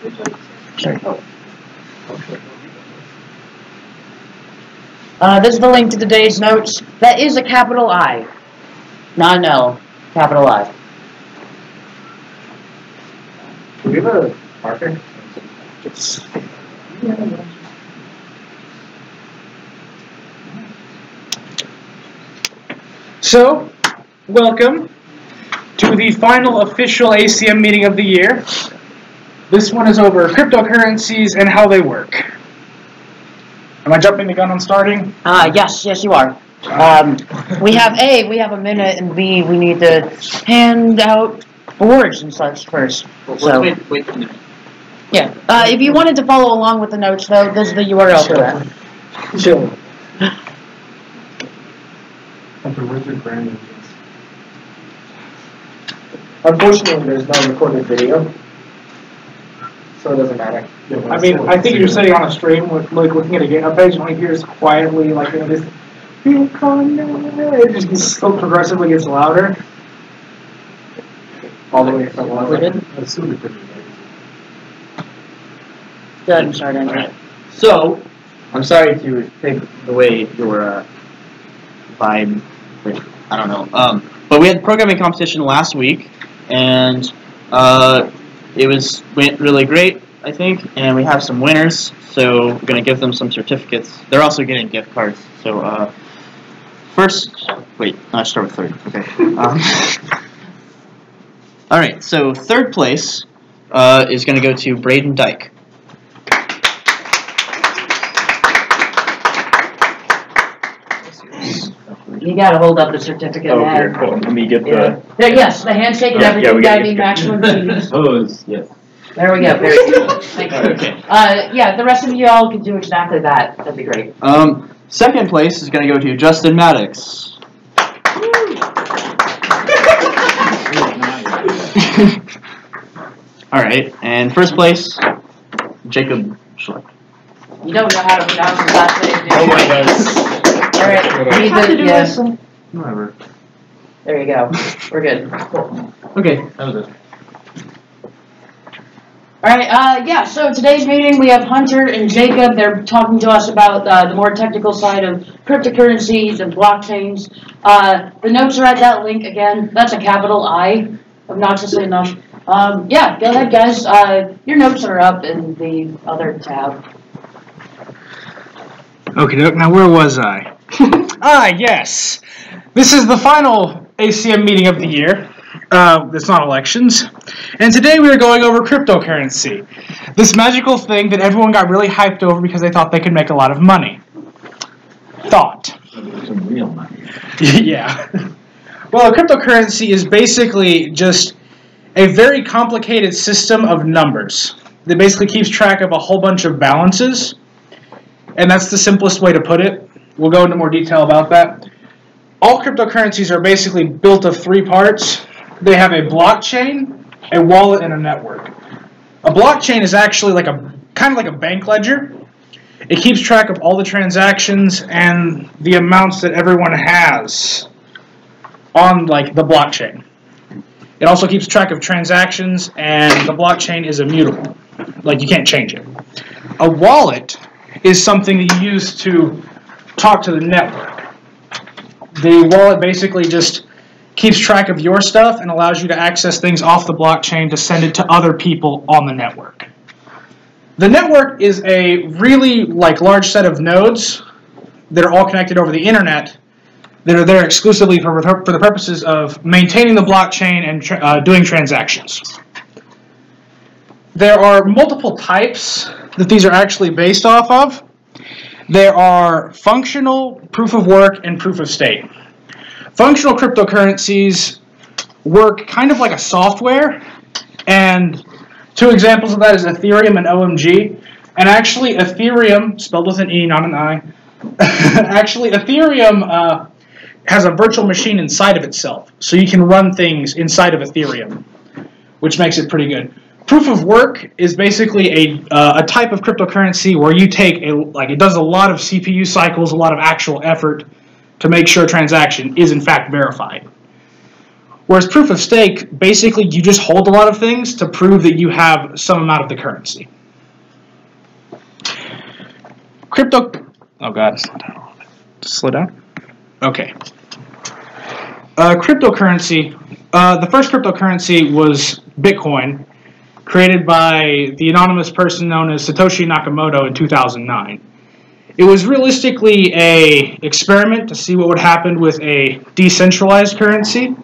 Sorry. This is the link to today's notes. That is a capital I. Not an L. Capital I. Do we have a marker? So, welcome to the final official ACM meeting of the year. This one is over cryptocurrencies and how they work. Am I jumping the gun on starting? Yes, you are. We have a minute, and B, we need to hand out boards and such first. So, wait a minute. yeah. If you wanted to follow along with the notes, though, this is the URL for that. Chill. Unfortunately, there's no recorded video, so it doesn't matter. I mean, I think you're sitting on a stream with, like, looking at a page, and all you hear is quietly, like, you know, this. It just gets so progressively gets louder. All the way from Go ahead and start anyway. So, I'm sorry to take away your vibe. I don't know. But we had the programming competition last week, and it went really great, I think. And we have some winners, so we're gonna give them some certificates. They're also getting gift cards. So I'll start with third. Okay. All right. So third place is gonna go to Braden Dyke. You gotta hold up the certificate. Oh, here, cool. Let me get the... Yes, the handshake and everything we gotta be maximum cheese. Pose, yes. There we go. Very good. Thank you. Okay. Yeah, the rest of you all can do exactly that. That'd be great. Second place is going to go to Justin Maddox. All right, and first place, Jacob Schleck. You don't know how to pronounce his last name, do you? Oh my gosh. All right. Whatever. There you go. We're good. Cool. Okay, that was it. Alright, yeah, so today's meeting we have Hunter and Jacob. They're talking to us about the more technical side of cryptocurrencies and blockchains. The notes are at that link again. That's a capital I, obnoxiously enough. Yeah, go ahead, guys. Your notes are up in the other tab. Okay, now where was I? Yes. This is the final ACM meeting of the year. It's not elections. And today we are going over cryptocurrency. This magical thing that everyone got really hyped over because they thought they could make a lot of money. Some real money. Yeah. Well, a cryptocurrency is basically just a very complicated system of numbers that basically keeps track of a whole bunch of balances. And that's the simplest way to put it. We'll go into more detail about that. All cryptocurrencies are basically built of three parts. They have a blockchain, a wallet, and a network. A blockchain is actually like kind of like a bank ledger. It keeps track of all the transactions and the amounts that everyone has on like the blockchain. It also keeps track of transactions, and the blockchain is immutable. Like, you can't change it. A wallet is something that you use to talk to the network. The wallet basically just keeps track of your stuff and allows you to access things off the blockchain to send it to other people on the network. The network is a really large set of nodes that are all connected over the internet that are there exclusively for the purposes of maintaining the blockchain and doing transactions. There are multiple types that these are actually based off of. There are functional, proof of work, and proof of stake. Functional cryptocurrencies work kind of like a software, and two examples of that is Ethereum and OMG. And actually, Ethereum, spelled with an E, not an I, actually, Ethereum has a virtual machine inside of itself, so you can run things inside of Ethereum, which makes it pretty good. Proof of work is basically a type of cryptocurrency where you take it does a lot of CPU cycles, a lot of actual effort to make sure a transaction is in fact verified. Whereas proof of stake, basically you just hold a lot of things to prove that you have some amount of the currency. Oh god, slow down. Okay. Cryptocurrency. The first cryptocurrency was Bitcoin, created by the anonymous person known as Satoshi Nakamoto in 2009. It was realistically an experiment to see what would happen with a decentralized currency.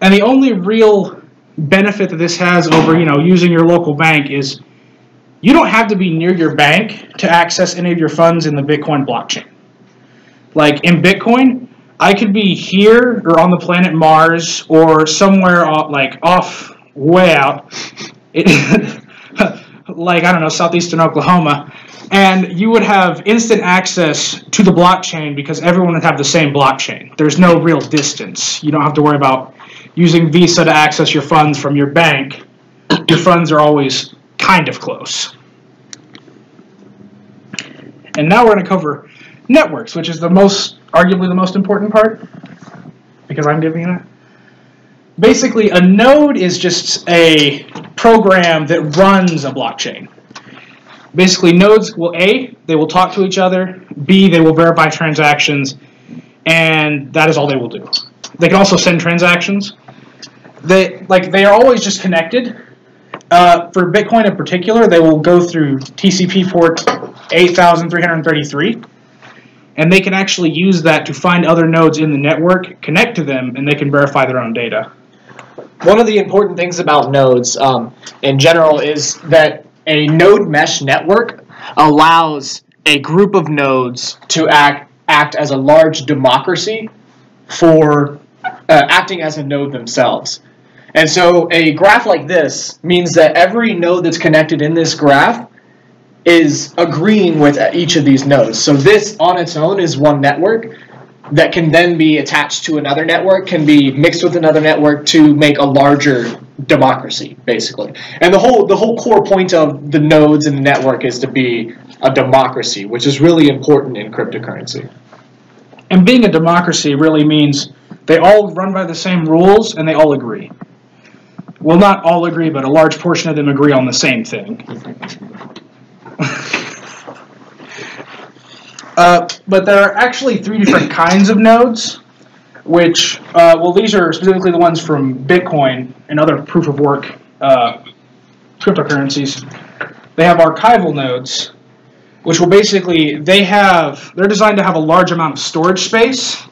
And the only real benefit that this has over, using your local bank is you don't have to be near your bank to access any of your funds in the Bitcoin blockchain. Like in Bitcoin, I could be here or on the planet Mars or somewhere off way out, like, I don't know, southeastern Oklahoma, and you would have instant access to the blockchain because everyone would have the same blockchain. There's no real distance. You don't have to worry about using Visa to access your funds from your bank. Your funds are always kind of close. And now we're going to cover networks, which is arguably the most important part, because I'm giving you that. Basically, a node is just a program that runs a blockchain. Basically, nodes will A, they will talk to each other, B, they will verify transactions, and that is all they will do. They can also send transactions. They are always just connected. For Bitcoin in particular, they will go through TCP port 8333, and they can actually use that to find other nodes in the network, connect to them, and they can verify their own data. One of the important things about nodes in general is that a node mesh network allows a group of nodes to act as a large democracy for acting as a node themselves. And so a graph like this means that every node that's connected in this graph is agreeing with each of these nodes. So this on its own is one network that can then be attached to another network, can be mixed with another network to make a larger democracy, basically. And the whole core point of the nodes in the network is to be a democracy, which is really important in cryptocurrency. And being a democracy really means they all run by the same rules and they all agree. Well, not all agree, but a large portion of them agree on the same thing. But there are actually three different kinds of nodes, which, these are specifically the ones from Bitcoin and other proof-of-work cryptocurrencies. They have archival nodes, which will basically, they're designed to have a large amount of storage space,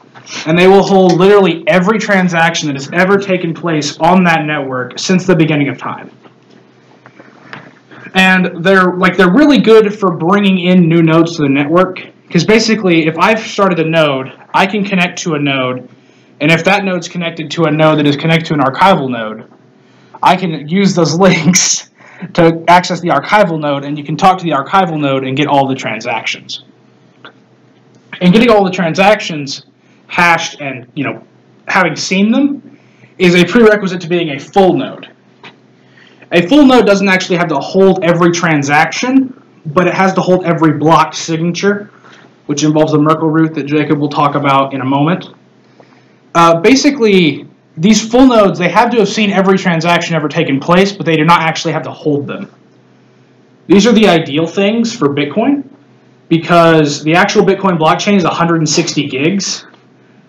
and they will hold literally every transaction that has ever taken place on that network since the beginning of time. And they're really good for bringing in new nodes to the network, because basically, if I've started a node, I can connect to a node, and if that node's connected to a node that is connected to an archival node, I can use those links to access the archival node, and you can talk to the archival node and get all the transactions. And getting all the transactions hashed and, having seen them is a prerequisite to being a full node. A full node doesn't actually have to hold every transaction, but it has to hold every block signature, which involves the Merkel Group that Jacob will talk about in a moment. Basically, these full nodes, they have to have seen every transaction ever taken place, but they do not actually have to hold them. These are the ideal things for Bitcoin, because the actual Bitcoin blockchain is 160 gigs,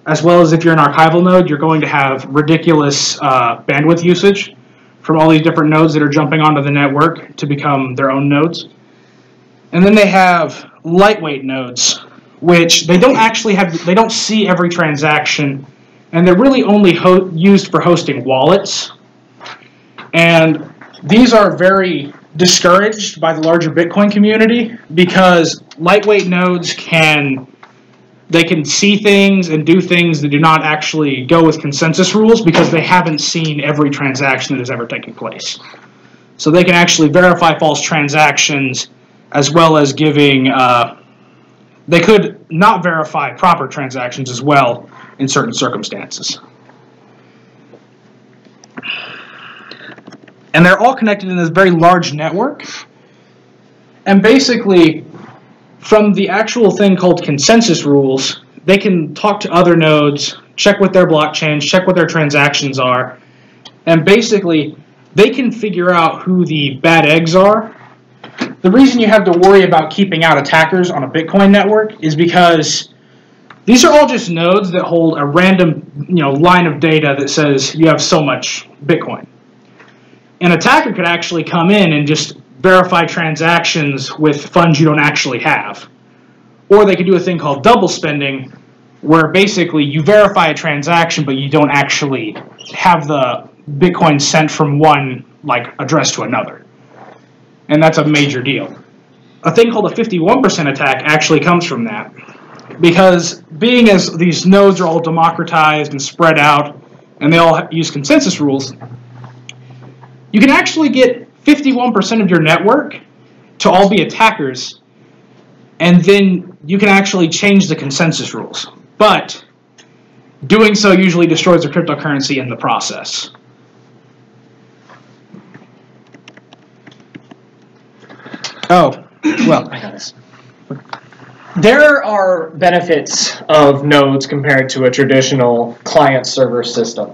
as well as if you're an archival node, you're going to have ridiculous bandwidth usage from all these different nodes that are jumping onto the network to become their own nodes. And then they have lightweight nodes, which they don't see every transaction, and they're really only used for hosting wallets. And these are very discouraged by the larger Bitcoin community, because lightweight nodes can see things and do things that do not actually go with consensus rules, because they haven't seen every transaction that has ever taken place. So they can actually verify false transactions, as well as giving, they could not verify proper transactions as well in certain circumstances. And they're all connected in this very large network. And basically, from the actual thing called consensus rules, they can talk to other nodes check what their blockchains, check what their transactions are, and basically they can figure out who the bad eggs are. The reason you have to worry about keeping out attackers on a Bitcoin network is because these are all just nodes that hold a random, line of data that says you have so much Bitcoin. An attacker could actually come in and just verify transactions with funds you don't actually have. Or they could do a thing called double spending, where basically you verify a transaction, but you don't actually have the Bitcoin sent from one address to another. And that's a major deal. A thing called a 51% attack actually comes from that. Because being as these nodes are all democratized and spread out, and they all use consensus rules, you can actually get 51% of your network to all be attackers, and then you can actually change the consensus rules. But doing so usually destroys the cryptocurrency in the process. Oh, well, I got this. There are benefits of nodes compared to a traditional client-server system.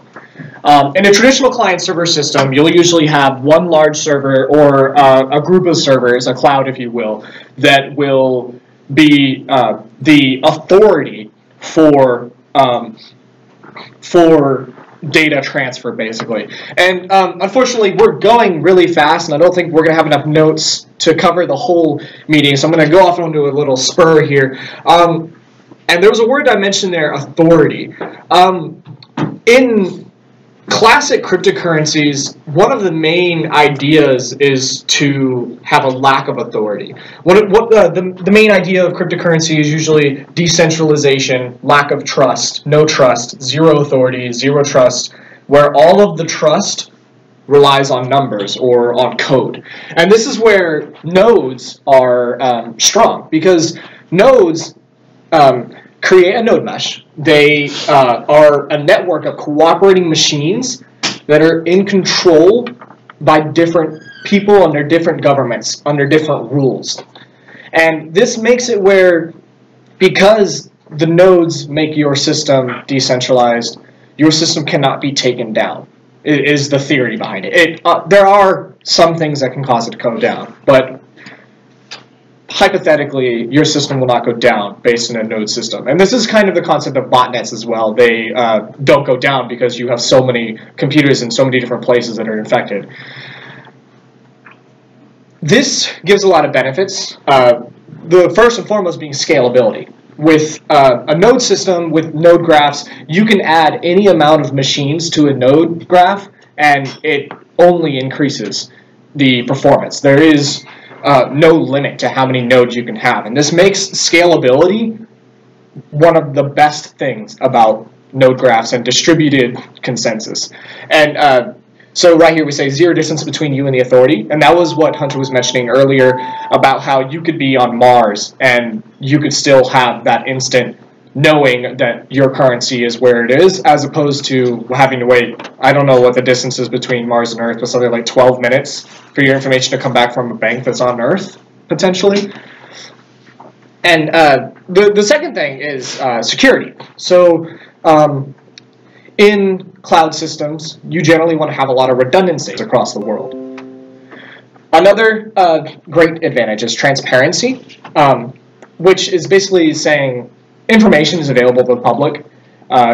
In a traditional client-server system, you'll usually have one large server or a group of servers, a cloud if you will, that will be the authority for data transfer, basically. And unfortunately, we're going really fast, and I don't think we're going to have enough notes to cover the whole meeting, so I'm going to go off onto a little spur here. And there was a word I mentioned there, authority. In classic cryptocurrencies, one of the main ideas is to have a lack of authority. The main idea of cryptocurrency is usually decentralization, lack of trust, no trust, zero authority, zero trust, where all of the trust relies on numbers or on code. And this is where nodes are strong, because nodes create a node mesh. They are a network of cooperating machines that are in control by different people under different governments, under different rules. And this makes it where, because the nodes make your system decentralized, your system cannot be taken down. It is the theory behind it. There are some things that can cause it to go down, but hypothetically, your system will not go down based on a node system. And this is kind of the concept of botnets as well. They don't go down because you have so many computers in so many different places that are infected. This gives a lot of benefits. The first and foremost being scalability. With a node system, with node graphs, you can add any amount of machines to a node graph, and it only increases the performance. There is no limit to how many nodes you can have. And this makes scalability one of the best things about node graphs and distributed consensus. And so right here we say zero distance between you and the authority. And that was what Hunter was mentioning earlier about how you could be on Mars and you could still have that instant knowing that your currency is where it is, as opposed to having to wait, I don't know what the distance is between Mars and Earth, but something like 12 minutes for your information to come back from a bank that's on Earth, potentially. And the second thing is security. So in cloud systems, you generally want to have a lot of redundancy across the world. Another great advantage is transparency, which is basically saying information is available to the public,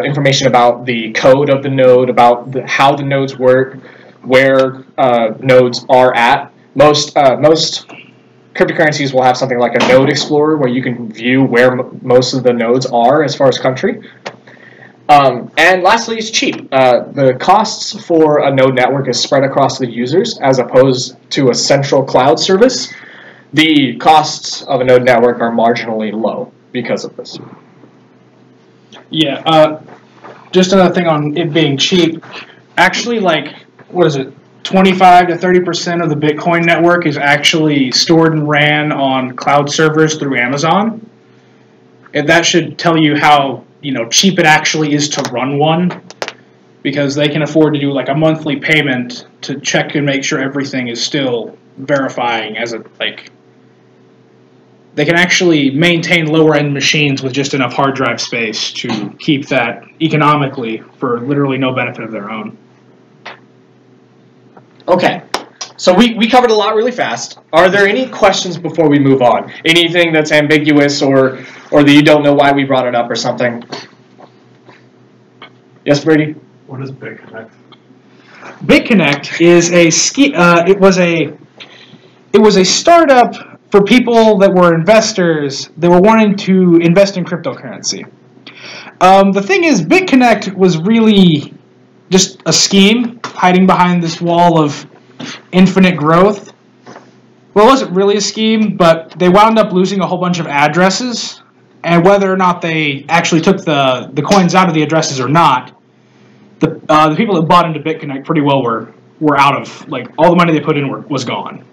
information about the code of the node, about how the nodes work, where nodes are at. Most cryptocurrencies will have something like a node explorer where you can view where most of the nodes are as far as country. And lastly, it's cheap. The costs for a node network is spread across the users as opposed to a central cloud service. The costs of a node network are marginally low because of this. Yeah, just another thing on it being cheap. Actually, what is it? 25 to 30% of the Bitcoin network is actually stored and ran on cloud servers through Amazon. And that should tell you how cheap it actually is to run one, because they can afford to do a monthly payment to check and make sure everything is still verifying as they can actually maintain lower-end machines with just enough hard drive space to keep that economically for literally no benefit of their own. Okay, so we covered a lot really fast. Are there any questions before we move on? Anything that's ambiguous or that you don't know why we brought it up or something? Yes, Brady? What is BitConnect? BitConnect is it was a startup for people that were investors that were wanting to invest in cryptocurrency. The thing is, BitConnect was really just a scheme hiding behind this wall of infinite growth. Well, it wasn't really a scheme, but they wound up losing a whole bunch of addresses, and whether or not they actually took the coins out of the addresses or not, the people that bought into BitConnect pretty well were out of, like, all the money they put in was gone.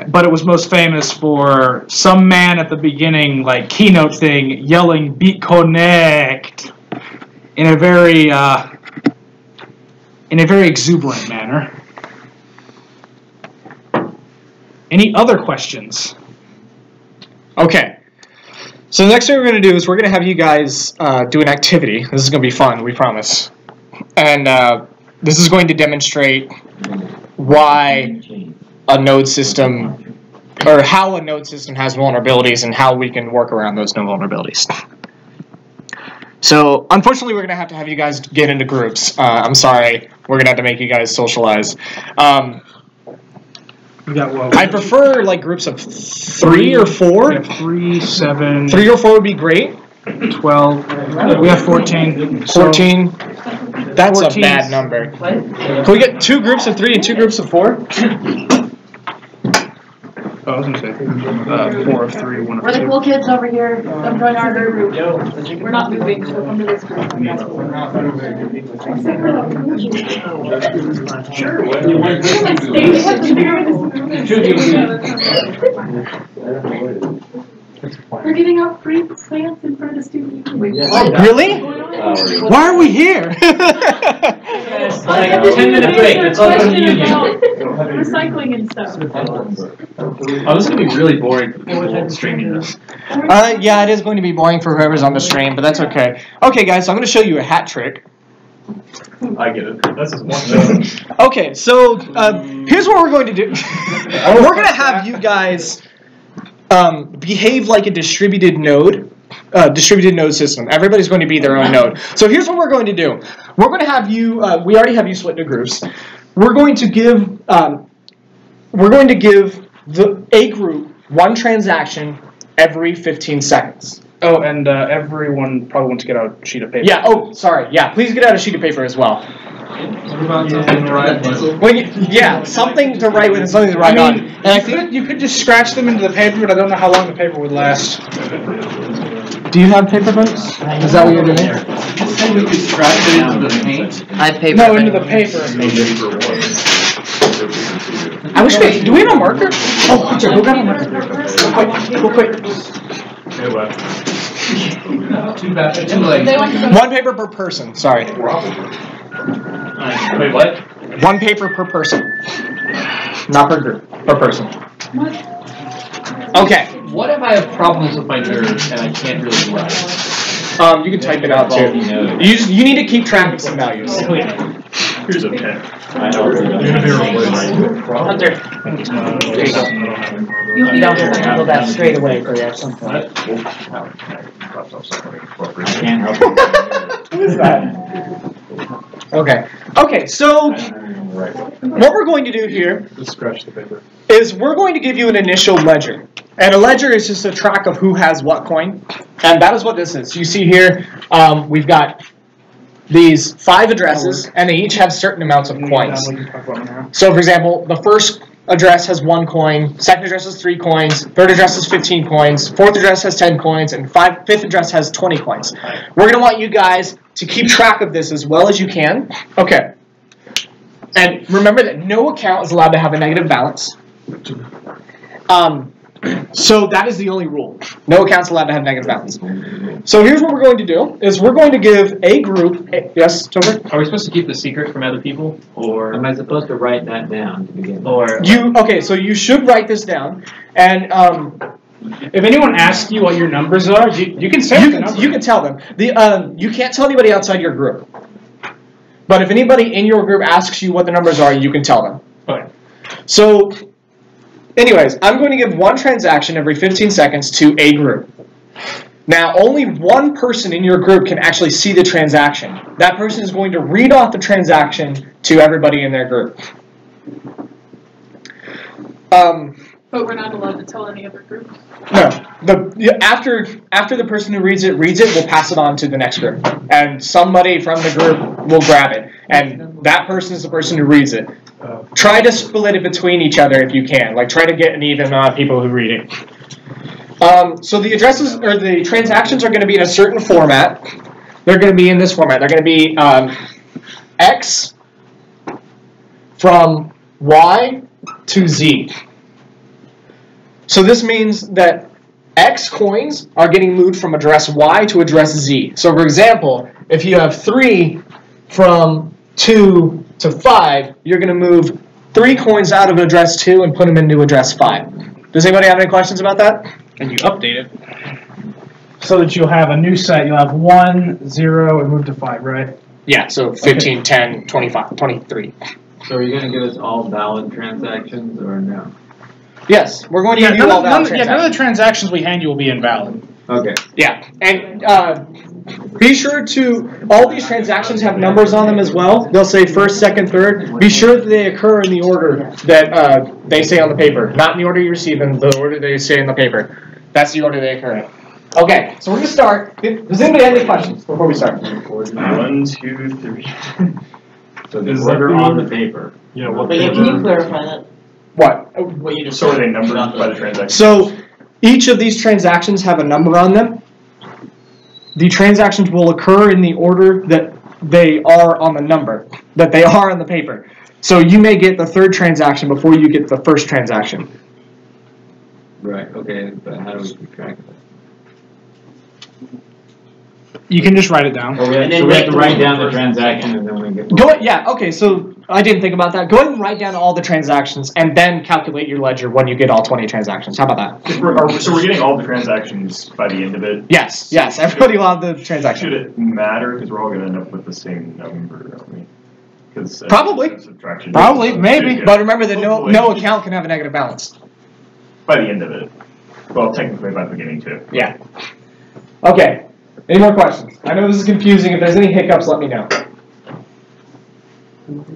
But it was most famous for some man at the beginning, like, keynote thing, yelling BitConnect in a very exuberant manner. Any other questions? Okay. So the next thing we're going to do is we're going to have you guys do an activity. This is going to be fun, we promise. And this is going to demonstrate why a node system, or how a node system has vulnerabilities and how we can work around those known vulnerabilities. So unfortunately, we're going to have you guys get into groups. I'm sorry, we're going to have to make you guys socialize. I prefer like groups of 3 or 4. 3, 7. 3 or 4 would be great. 12. We have 14. 14. That's 14. a bad number. Can we get 2 groups of 3 and 2 groups of 4? Oh, I was going to say 4 of 3, 1 of 2. We're the cool kids over here. Come join our group. We're not moving, so come to this group. Sure. We're giving out free plants in front of the student. Really? Why are we here? Like 10-minute break. It's all recycling and stuff. Oh, this is going to be really boring for people streaming this. Yeah, it is going to be boring for whoever's on the stream, but that's okay. Okay, guys, so I'm going to show you a hat trick. I get it. That's just one joke. Okay, so here's what we're going to do. We're going to have you guys behave like a distributed node system. Everybody's going to be their own node. So here's what we're going to do. We're going to have you. We already have you split into groups. We're going to give. A group one transaction every 15 seconds. Oh, and everyone probably wants to get out a sheet of paper. Yeah. Oh, sorry. Yeah. Please get out a sheet of paper as well. Yeah, something to write with and something to write on. And I think you could just scratch them into the paper, but I don't know how long the paper would last. Do you have paper, folks? Is that what you're doing? We could scratch it into the paint. I have paper. No, into the paper. I wish we. Do we have a marker? Oh, Hunter, go grab a marker. Real quick. Too bad. Too late. 1 paper per person. Sorry. Wait, what? 1 paper per person. Not per group. Per person. Okay. What if I have problems with my nerves and I can't really write? You can type it out too. You need to keep track of some values. Here's a pen. I know. Hunter. There you go. You don't have to handle that straight away for that something. I can't help it. What is that? Okay, so what we're going to do here Just scratch the paper. is we're going to give you an initial ledger. And a ledger is just a track of who has what coin. And that is what this is. You see here, we've got these 5 addresses, and they each have certain amounts of coins. So, for example, the first address has 1 coin, second address has 3 coins, third address has 15 coins, fourth address has 10 coins, and fifth address has 20 coins. We're going to want you guys to keep track of this as well as you can. Okay. And remember that no account is allowed to have a negative balance. So that is the only rule. No account's allowed to have negative balance. So here's what we're going to do, is we're going to give a group, yes, Tober? Are we supposed to keep the secret from other people? Or am I supposed to write that down to begin with? Or Okay, so you should write this down. And If anyone asks you what your numbers are, you can say the number. You can tell them. You can't tell anybody outside your group. But if anybody in your group asks you what the numbers are, you can tell them. Okay. So, anyways, I'm going to give one transaction every 15 seconds to a group. Now, only one person in your group can actually see the transaction. That person is going to read off the transaction to everybody in their group. But we're not allowed to tell any other groups. No. After the person who reads it, we'll pass it on to the next group. And somebody from the group will grab it. And that person is the person who reads it. Try to split it between each other if you can. Like, try to get an even amount of people who read it. So the addresses, or the transactions are going to be in a certain format. They're going to be in this format. They're going to be X from Y to Z. So this means that X coins are getting moved from address Y to address Z. So for example, if you have 3 from 2 to 5, you're going to move 3 coins out of address 2 and put them into address 5. Does anybody have any questions about that? And you update it so that you'll have a new set. You'll have 1, 0, and move to 5, right? Yeah, so 15, okay. 10, 25, 23. So are you going to give us all valid transactions or no? Yes, we're going to give you all valid transactions. Yeah, none of the transactions we hand you will be invalid. Okay. Yeah, and be sure to, all these transactions have numbers on them as well. They'll say first, second, third. Be sure that they occur in the order that they say on the paper. Not in the order you receive them, the order they say in the paper. That's the order they occur in. Okay, so we're going to start. Does anybody have any questions before we start? 1, 2, 3. So the order on the paper. Yeah, what But yeah, can you clarify that? What? What you just sort of numbered by the transaction. So each of these transactions have a number on them. The transactions will occur in the order that they are on the number, that they are on the paper. So you may get the third transaction before you get the first transaction. Right, okay, but how do we keep track of that? You can just write it down. So we have to write down the transaction and then we get... Yeah, okay, so I didn't think about that. Go ahead and write down all the transactions and then calculate your ledger when you get all 20 transactions. How about that? So we're getting all the transactions by the end of it? Yes, everybody will have the transaction. Should it matter? Because we're all going to end up with the same number, aren't we? Probably, maybe. But remember that no account can have a negative balance. By the end of it. Well, technically by the beginning too. Yeah. Okay. Any more questions? I know this is confusing. If there's any hiccups, let me know.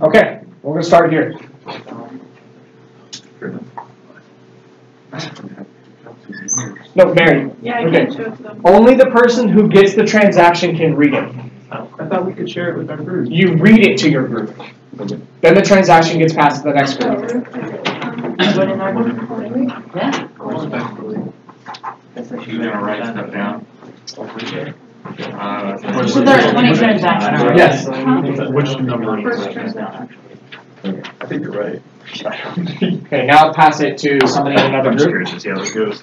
Okay, we're going to start here. No, Mary. Yeah, I okay. can show them. Only the person who gets the transaction can read it. I thought we could share it with our group. You read it to your group. Then the transaction gets passed to the next group. Yeah. You're going to write stuff down? So there are 20 transactions. Yes. Which number? First transaction. I think you're right. Okay, now pass it to somebody in another I'm just group. curious to see how this goes.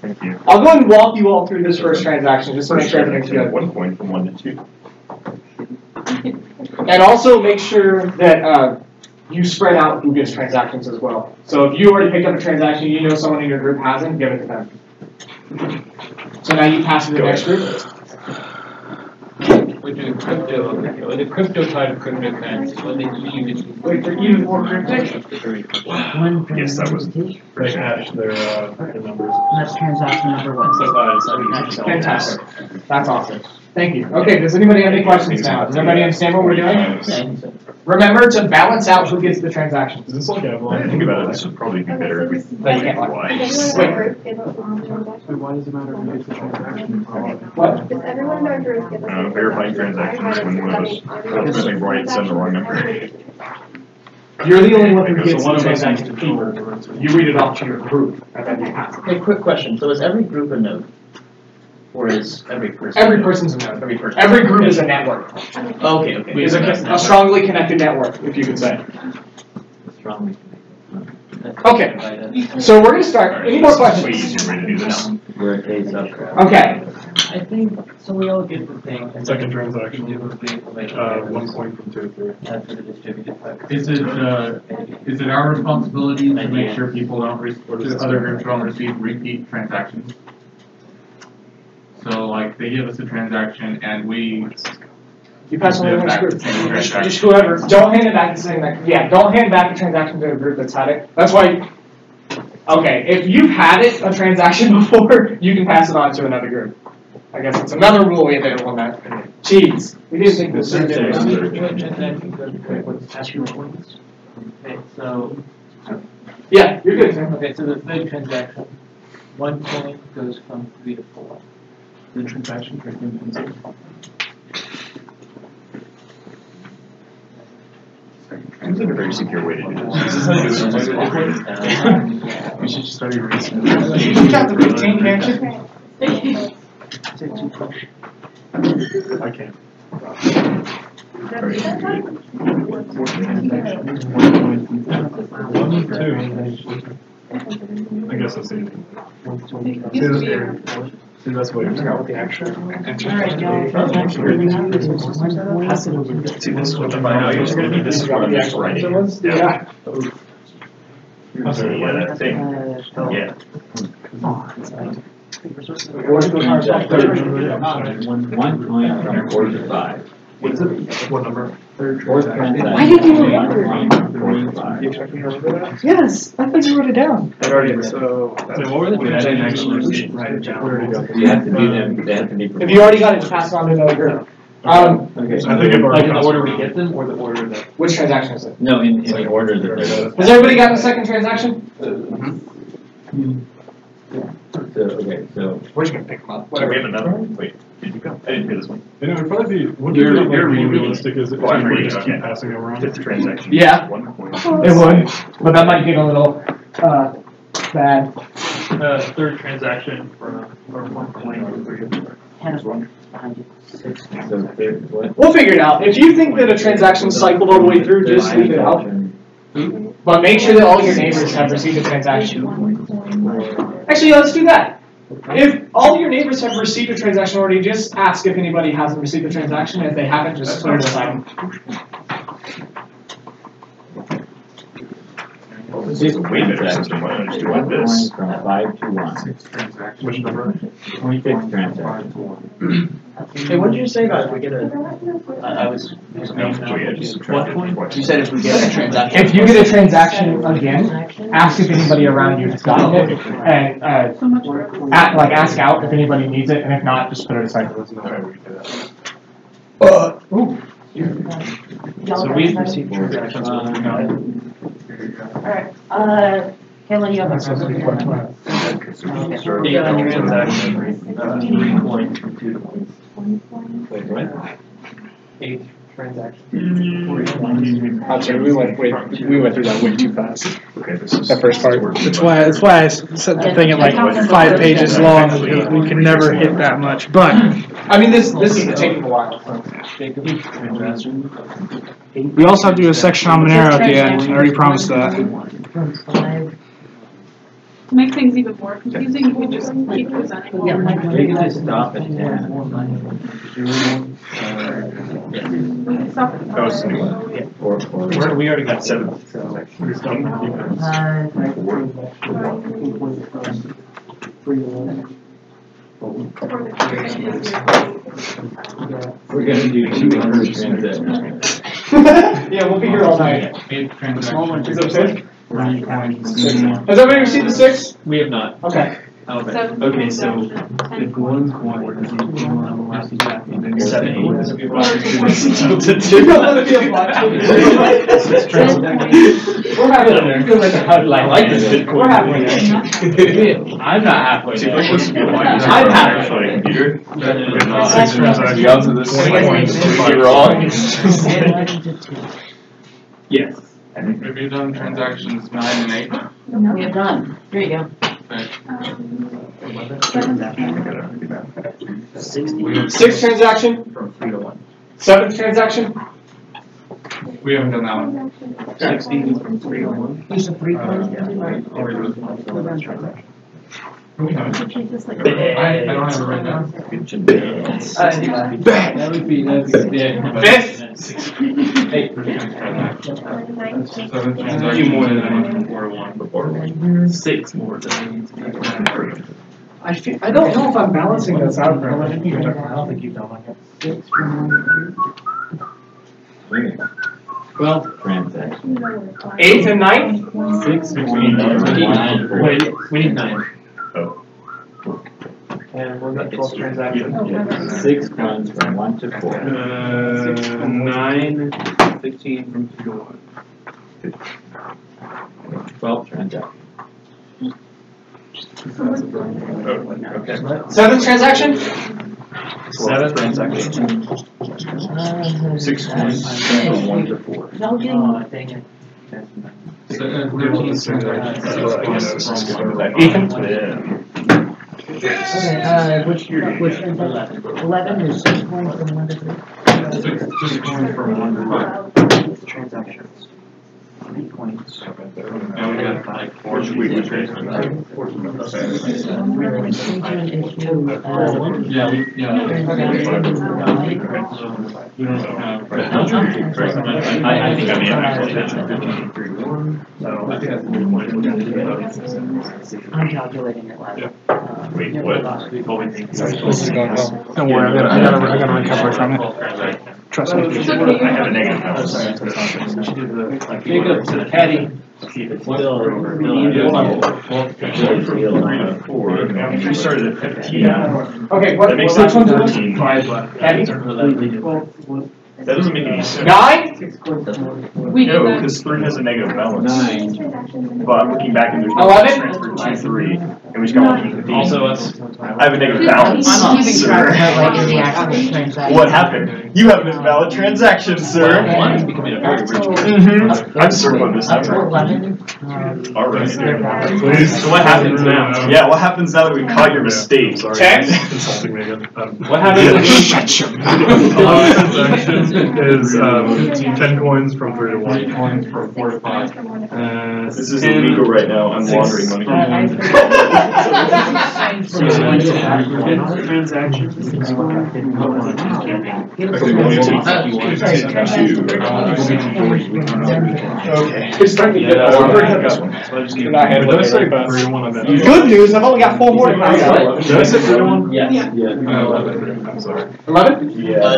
Thank you. I'll go ahead and walk you all through this first transaction just to make sure everything's good. 1 point from 1 to 2. And also make sure that you spread out who gets transactions as well. So if you already picked up a transaction, you know someone in your group hasn't, give it to them. So now you pass it to the next group. With the crypto type of cryptocurrency, what they use. Wait, they're even more cryptic? Yes, that was They hash their numbers. That's transaction number 1. Fantastic. That's awesome. Thank you. Okay, does anybody have any questions now? Does everybody understand what we're doing? Remember to balance out who gets the transactions. Is this like a think about it, this would probably be better if we But you can't why. Why does it matter who gets the transaction? What? Does everyone in our group give us Verifying transactions when one of us ultimately writes in the wrong number. You're the only one who gets the transaction to paper. You read it off to your group, and then you pass it. Okay, quick question. So is every group a node? Or is every person? Every person's a node. Every person. Every group is a network. Okay, okay. It's a strongly connected network, if you could say. Strongly. Okay, so we're going to start. Any more questions? Easier way to do this. We're a case of. Okay. I think, so we all get the thing. Second transaction. 1 point from 2 to 3. That's for the distributed factor. Is it our responsibility to make sure people don't other groups don't receive repeat transactions? So like they give us a transaction and we You pass on the next group. transaction. Just whoever. Don't hand it back to saying that. Yeah, don't hand back a transaction to a group that's had it. That's why. Okay, if you've had it, a transaction before, you can pass it on to another group. I guess it's another rule we available on that. Jeez, we didn't think this was Okay, so. Yeah, you're good, Sam. Okay, so the third transaction, 1 point goes from 3 to 4. The transaction for infinity. Seems like a very secure way to do this. We should just study reason. You got the 15, can't you? I can't. I guess that's it. See, that's what you're saying. The actual. See, this is what the binary is going to be. This is what I'm just writing. Yeah. Yeah, that thing. Yeah. 1 point from 4 to 5. What is it? What number? Fourth transaction. Why did you remember? 4 to 5. You expect me to remember that? Yes, I thought you wrote it down. I already. So what were the transactions? Write it down. You have to do them. They have to be. If you already got it, just pass it on to another group. Okay. I think I've already in the order we get them, or the order that. Which transaction is it? No, in the order that they're. Has everybody gotten a second transaction? So, okay, so. We're just gonna pick them up. Whatever. We have another one. Wait, did you go? I didn't hear this one. And it would probably be, wouldn't You're it be like reading. more realistic is if Well, I'm we reading, just okay. keep passing it around? Fifth transaction. Yeah. 1 point. It would, but that might get a little bad. Third transaction for 1 point. So, what? We'll figure it out. If you think that a transaction cycled all the way through, just leave it out. But make sure that all your neighbors have received a transaction. Actually, let's do that. If all your neighbors have received a transaction already, just ask if anybody hasn't received a transaction. If they haven't, just clear this item. This is way better system. Why don't you do like this? From 5 to 1. Which number? 26th transaction. Hey, what did you say about if we get a? I was. What point? You said if we get a transaction. If you get a transaction again, ask if anybody around you has gotten it, and ask out if anybody needs it, and if not, just put it aside. Ooh. So we've received transactions. Alright, Kayla, you have a Transaction, 3 points from 2 to 1. Wait, what? 8 transactions. I'm sorry, we went through that way too fast. Okay, this is That first part. That's why I set the thing at like 5 pages long, because we can never hit that much. But I mean, this is taking a while. we also have to do a section on Monero at the end. I already promised that. To make things even more confusing, you could just keep presenting. We can just stop at 10. We can stop at That was the new one. Or We already got 7 transactions. we're going to do 200 transactions. Yeah, we'll be here all night. 8 transactions. Is that 6? Has everybody received the 6? We have not. Okay. Okay, so if one's one, we're going to do 7. You're gonna let it be a block. We're halfway there. I like this Bitcoin. We're halfway there. I'm not halfway there. I'm halfway. Computer. 6 transactions. You're wrong. Yes. Have you done transactions 9 and 8? We have done. Here you go. Okay. 6th transaction. From 3 to 1. 7th transaction. We haven't done that one. 16 from 301. Use the 3 coins. We haven't. I don't have it right now. That would be yeah. Fifth. 8. So few more than I need for one. 6 more than I need to be. I don't know if I'm balancing this out very well. I don't think you've done it. 12. Transaction. 8th and 9th. 6. We need 9. Wait, we need 9. Oh. And what about 12 transactions? 6 coins from 1 to 4. 9, 15 from 2 to 1. 12 transactions. Okay. 7th transaction. 7 transactions. 6 coins from 1 to 4. No, Oh, dang it. 13 Ethan. Okay, which 11 is 6 coins from 1 to 3. 6 coins from 1 to 5. Transactions. 3 coins. And we got like 4 Which we sheets. traced. Yeah, we don't have. I think I'm in actually. So I think that's the point. I'm calculating it live. Wait, what? This is going well. Don't worry, I gotta recover from it. Trust me. I have a negative balance. Jacob, caddy. We started at 15. Okay, That makes which one's 13. 5 left. Caddy? That doesn't make any sense. 9? We No, did that. because 3 has a negative balance. 9. But I'm looking back and there's no 11? transfer 2, 3, and we just got 1 15. Also us. I have a negative balance, I'm keeping track of sir. that, like, in the actual transaction. What happened? You have an invalid transaction, sir. One is becoming a very rich. Mm-hmm. I'm certain on this Up to number. 11. Alright. Please. So what happens now? Yeah, what happens now that we caught your mistake? 10? Consulting me again. What happens? Shut your mouth. 11 transactions is 10 coins from 3 to 1. 8 coins from 4 to 5. This is illegal right now. I'm laundering money. Transactions. Okay. It's starting to get better. We're gonna have this one. Did I say 3 to 1 on that? Good news, I've only got 4 more to find out. Did I say 3 to 1? Yes. Yeah. 11. I'm sorry. 11? Yeah.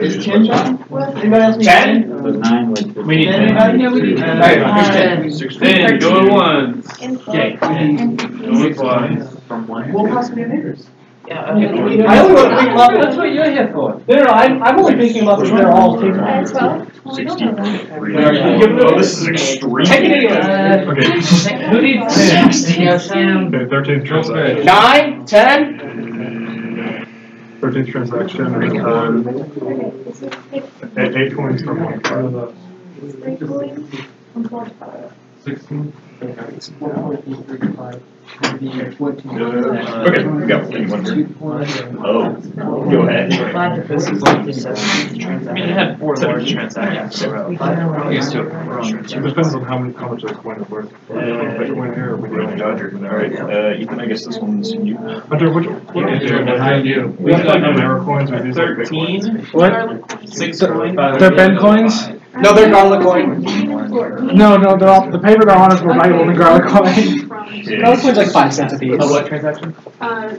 Is 10 done? Anybody else need 10? The 9 was the We need 10. Yeah, we need 10. Alright, here's 10. 10, going once. Okay. Going twice. From 1. We'll possibly neighbors. Yeah, I only want to think about That's what you're here for. No, I'm only thinking about if they're all taken. 12? Well, we don't know that. 63. Oh, this is extreme. Take it anyway. Okay. Who needs 10? Yeah, Sam. Okay, 13th transaction. 9, 10? 13th transaction is 8 coins from 1 to 5. 16. Okay, we got 1. Oh, go ahead. This is like the 7th transaction. I mean, it had 4 large transactions. So It depends on how much that coin is worth. Here, we don't Dodger. Alright, Ethan, I guess this one's you. Hunter, what behind you. We got no error coins. We use like big ones. 13. What? 6 They're Ben coins? No, they're garlic coin. No, they're all, the paper they're on is more valuable than garlic coin. Garlic coin's like 5 cents a piece. Oh, what transaction?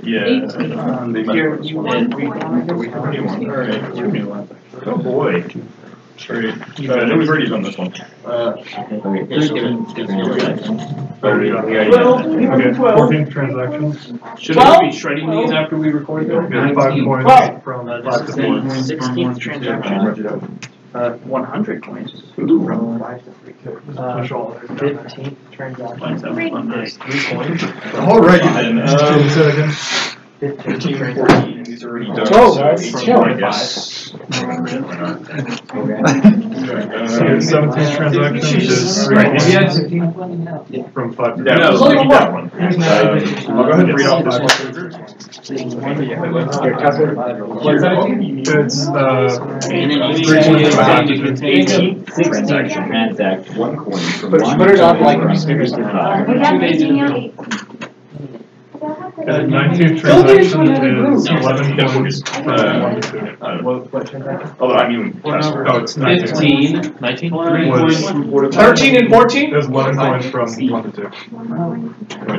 Yeah. 18. They might Here, have you one. want. Oh boy. Sorry. No, we've already done this one. Okay, 14th transaction. Should we be shredding these after we record them? Yeah, 5 coins 12. from This 5 is to the 4. 16th transaction. 100 coins. From 5 to 3. 15th transaction. 3 coins. Alrighty then. Say that again. 15, 14, these are already done. Whoa, So that's 18, chill. I guess. 17th transaction is 3 coins from 5 to 3. Yeah, No. so we got one. I'll go ahead and read off this one. Transaction. One coin from Put it up like 2 days in a row. And 19th transaction is 11 coins. Although I mean, Oh, it's 19. 19? 13 and 14? There's 11 coins from 1 to 2.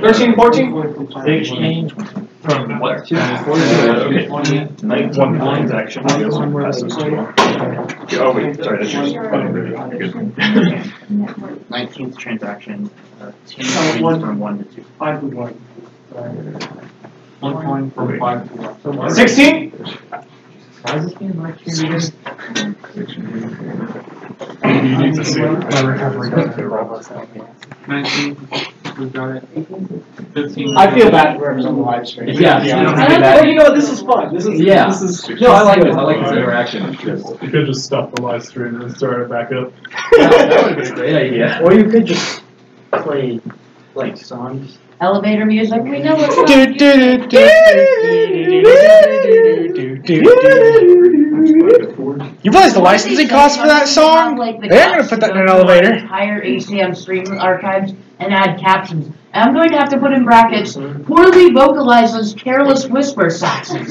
13 and 14? Exchange. From What? 1 transaction. I guess one passes to 1. Oh wait, sorry, that's yours. Good. 19th transaction, 10 coins from 1 to 2. 5 to 1. 1 coin from 5 to 1. 16? Why is this game like here? You need to see my recovery. 19. We got it. 15. I feel bad for whoever's on the live stream. Yeah. Well, you know what? This is fun. This is Yeah. This is. No, I like this. I like this this. interaction. You could just stop the live stream and start it back up. That would have been a great idea. Or you could just play, like, songs. Elevator music. We know what's You realize the licensing cost for that song? They're gonna put that in an elevator. Entire ACM stream archives and add captions. And I'm going to have to put in brackets, poorly vocalizes careless whisper saxes.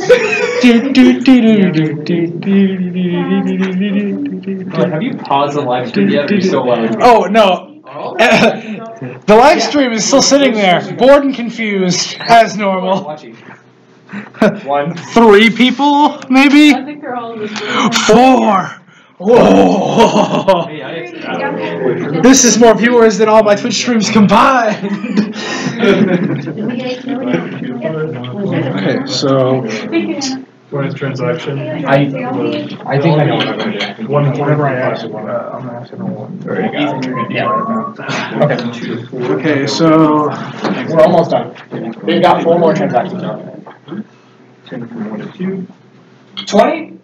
Have you paused the live stream yet? You're so loud. Oh no. The live stream is still sitting there, bored and confused, as normal. 3 people, maybe? I think they're all in this room. 4. Whoa! This is more viewers than all my Twitch streams combined. Okay, so 20th transaction. I think I know what I'm going to do. Whenever I ask, I'm going to have to know. Yeah. Okay, so We're almost done. We've got 4 more transactions. 10 from 1 to 2. 20?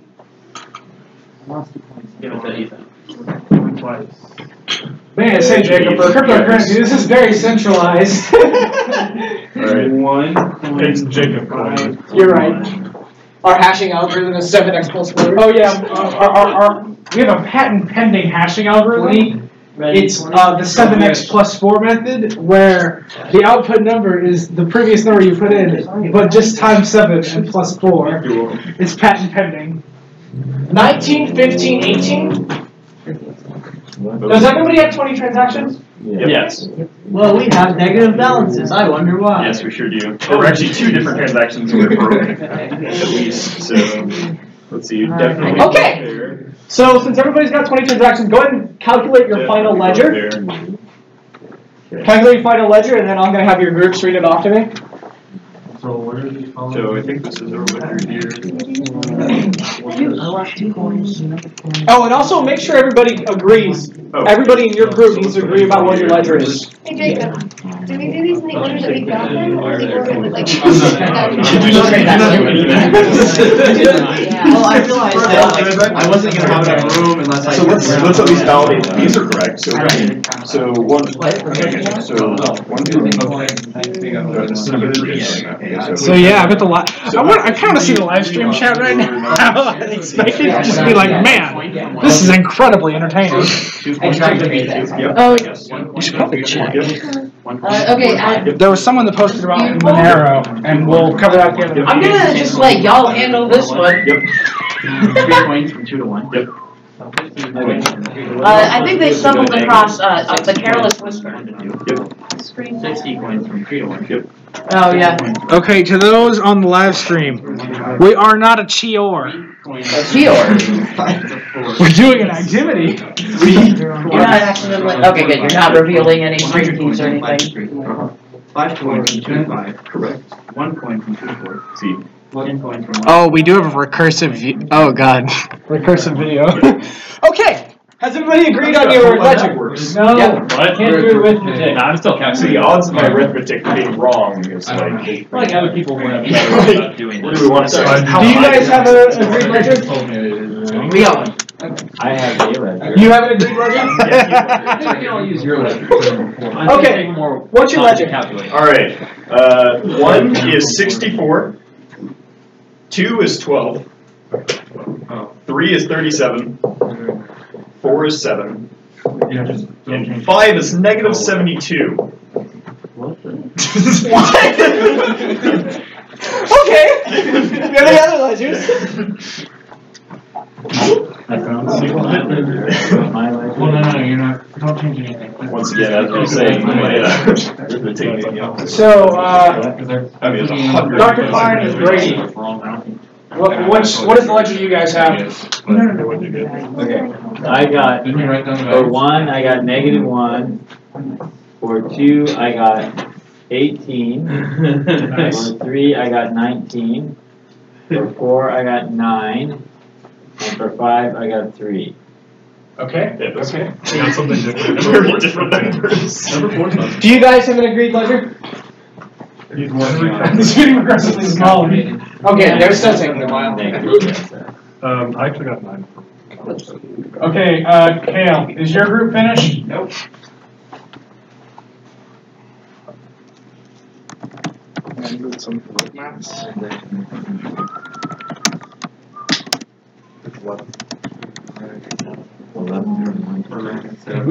Give it to Ethan. Man, say Jacob, for cryptocurrency, this is very centralized. Alright. 1. It's Jacob coin. You're right. Our hashing algorithm is 7x plus 4. Oh yeah, we have a patent pending hashing algorithm. It's the 7x plus 4 method, where the output number is the previous number you put in, but just times 7 and plus 4. It's patent pending. 19, 15, 18? Does everybody have 20 transactions? Yes. Well, we have negative balances. I wonder why. Yes, we sure do. There were actually 2 different transactions that were broken, at least. So let's see. Definitely. Okay. There. So since everybody's got 20 transactions, go ahead and calculate your final ledger. There. Calculate your final ledger, and then I'm going to have your groups read it off to me. So what are these following? So I think this is our ledger here. Oh, and also make sure everybody agrees. Oh. Everybody in your group needs to agree about what your ledger is. Hey Jacob, do we do these in the order that we got them, or the order that like? Well, I realized that I wasn't going to have enough room unless I. So let's at least validate that these are correct. So one. So yeah, I bet the I kind of see the live stream chat right now. I expect it to just be like, man, this is incredibly entertaining. Oh, You should probably check. okay, There was someone that posted about Monero, and we'll cover that at the end of the I'm gonna just let y'all handle this one. 3 coins from 2 to 1. Yep. I think they stumbled across the careless whisper. 60 coins from 3 to 1. Yep. Oh yeah. Okay, to those on the live stream, we are not a Chior. We're doing an activity. You're not accidentally. Okay, good. You're not revealing any stream keys or anything. 5 coins from 2 to 5. Correct. 1 coin from 2 to 4. See. 10 coins from 1. Oh, we do have a recursive oh god. Recursive video. Okay. Has everybody agreed on your ledger? No. Yeah. What? Can't do arithmetic. No, I'm still So counting. the odds of my arithmetic being wrong is like. Like other people would have better about doing What this. do we want to say? Do you guys have an agreed ledger? We got one. I have a ledger. You have an agreed ledger? I can all use your ledger. Okay. What's your ledger? Calculate. All right. 1 is 64. 2 is 12. 3 is 37. 4 is 7. Yeah, just don't And change 5 is negative 72. What? Okay. Any other ledgers? I found a single hit. Well, no, you're not. Don't change anything. Once again, as I was saying, my arithmetic. So, Dr. Klein is Brady. What is the ledger you guys have? Okay. I got, for 1, I got -1. For 2, I got 18. Nice. For 3, I got 19. For 4, I got 9. And for 5, I got 3. Okay. Yeah, that's Okay. Got something different. very different numbers. Number 4 is not. Do you guys have an agreed ledger? He's working on It's getting progressively smaller. Okay, they're still taking a while. I actually got 9. Okay, Kale, is your group finished? Nope. Some maths.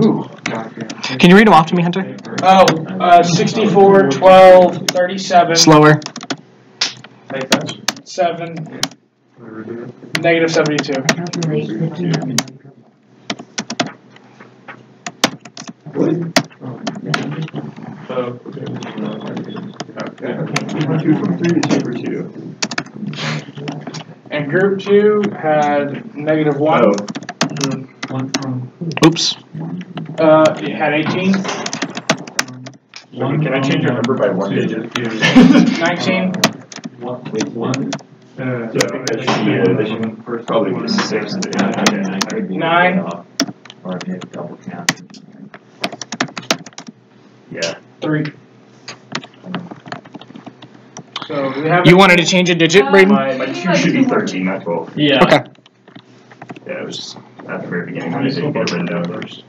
Ooh. Can you read them off to me, Hunter? 64, 12, 37. Slower. 7, negative 72. Okay. 2 from 3 to 2 for 2. And group 2 had -1. Oh. Oops. It had 18. Can I change your number by 1 digit? 19. So I think that should be they should probably be 6. 9. Or if you have double count. Yeah. 3. So we have. You wanted to change a digit, Braden? My 2 should be 13, not 12. Yeah. Okay. Yeah, it was just at the very beginning when I didn't get it written down first.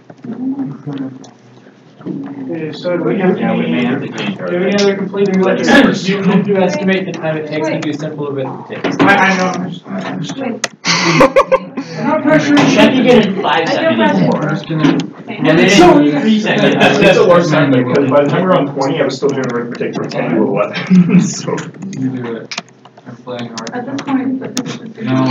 Okay, so do we have Yeah, we may have any, to change do we have any our. other completing ledgers? You need to estimate the time it takes to do simple arithmetic. I know. Not pressuring. Check you get in 5 seconds more. And then So in 3 seconds. It's a worse time because by the time we were on 20, I was still doing arithmetic for 10 to 11. So. You do it. I'm playing hard. At this point, No.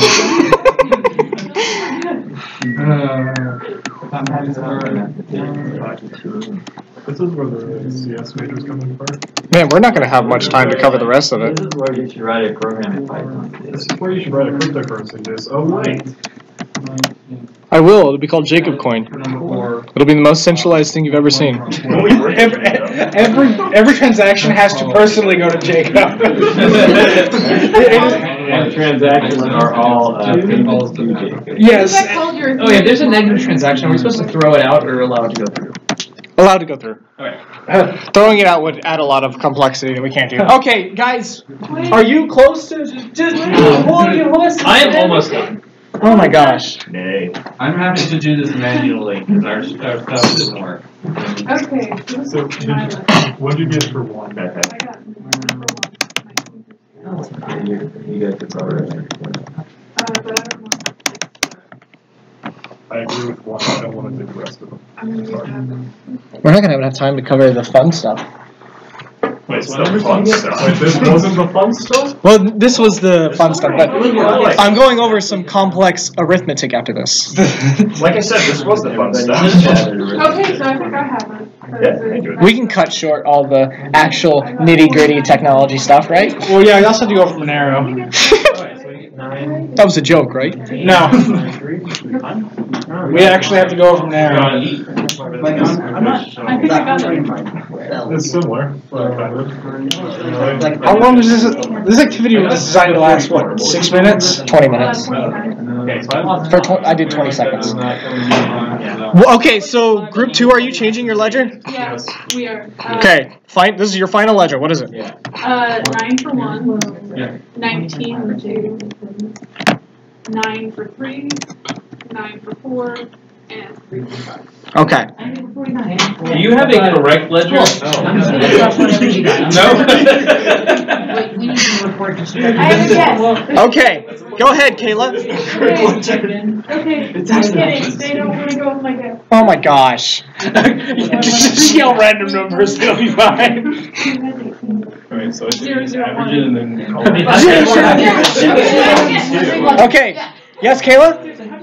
This is where the CS majors come in part. Man, we're not going to have much time to cover the rest of it. This is where you should write a program in Python. This is where you should write a cryptocurrency disk. Oh wait. I will. It'll be called Jacob Coin. It'll be the most centralized thing you've ever seen. Every transaction has to personally go to Jacob. And transactions are all pinballs to Jacob. Yes. Oh yeah, there's a negative transaction. Are we supposed to throw it out or allow it to go through? Allowed to go through. Okay. Throwing it out would add a lot of complexity that we can't do. Okay, guys, are you close to? I am almost done. Oh my gosh. Nay. I'm having to do this manually because our stuff doesn't work. Okay. So what did you get for 1? I got You got the program. but I don't know. I agree with 1. I don't want to do the rest of them. I'm gonna use that. We're not gonna have enough time to cover the fun stuff. Wait, it's the fun stuff. Wait, this wasn't the fun stuff? Well, this was the fun stuff, but I'm going over some complex arithmetic after this. Like I said, this was the fun stuff. Okay, so I think I have it. Yeah, I do it. We can cut short all the actual nitty-gritty technology stuff, right? Well, yeah, you also have to go from an arrow. That was a joke, right? No. We actually have to go from an arrow. I think I got it. It's similar. How long is this? This activity was designed to last, what, 6 minutes? 20 minutes. I did 20 seconds. Well, okay, so group 2, are you changing your ledger? Yes, we are. Okay, fine. This is your final ledger. What is it? 9 for 1, 19 for 2, 9 for 3, 9 for 4, and 3 for 5. Okay. Do you have a correct ledger? No. No. We need to I have a guess. Okay, go ahead, Kayla. Okay, just kidding. They don't want to go with my guess. Oh my gosh. Just yell random numbers, it'll be fine. Alright, so I do 0, 0, 1. average it and then call it. Okay, yes, Kayla?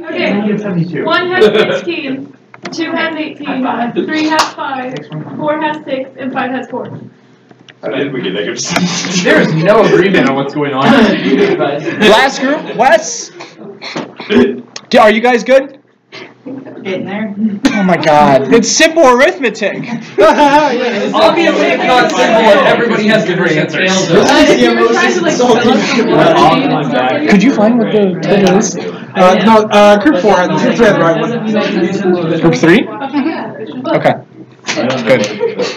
Okay, 1 has 16, 2 has 18, 3 has 5, 4 has 6, and 5 has 4. How did we get negative 6? There is no agreement on what's going on. Last group, Wes? Are you guys good? Getting there. Oh my god, it's simple arithmetic. Obviously, it's not simple and everybody has different answers. Could you find what the total is? No, group 4 had the right one. Group 3? Okay. Good.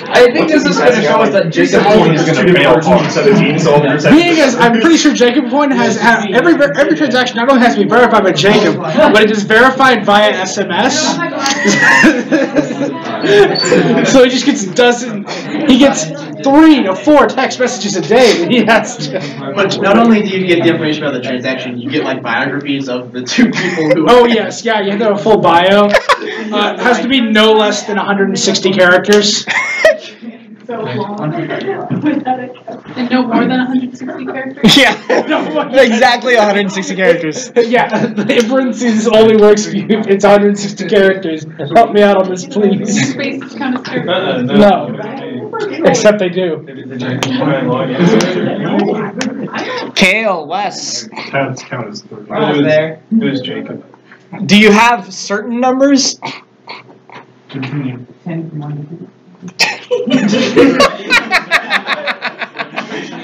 I think this is going to show us that Jacob Point is going to fail. 17, so Being as I'm pretty sure Jacob Point has every transaction not only has to be verified by Jacob, but it is verified via SMS. So he just gets he gets 3 to 4 text messages a day that he has to. But not only do you get the information about the transaction, you get like biographies of the 2 people who. Oh yes, yeah, you have to have a full bio. It has to be no less than 160 characters. So long. And no more than 160 characters? Yeah, exactly 160 characters. Yeah, the parentheses only works if it's 160 characters. Help me out on this, please. Space is kind of scary. No. Except they do. Kale, Wes. Count as 3. There. It was Jacob. Do you have certain numbers? Continue. 10 from 1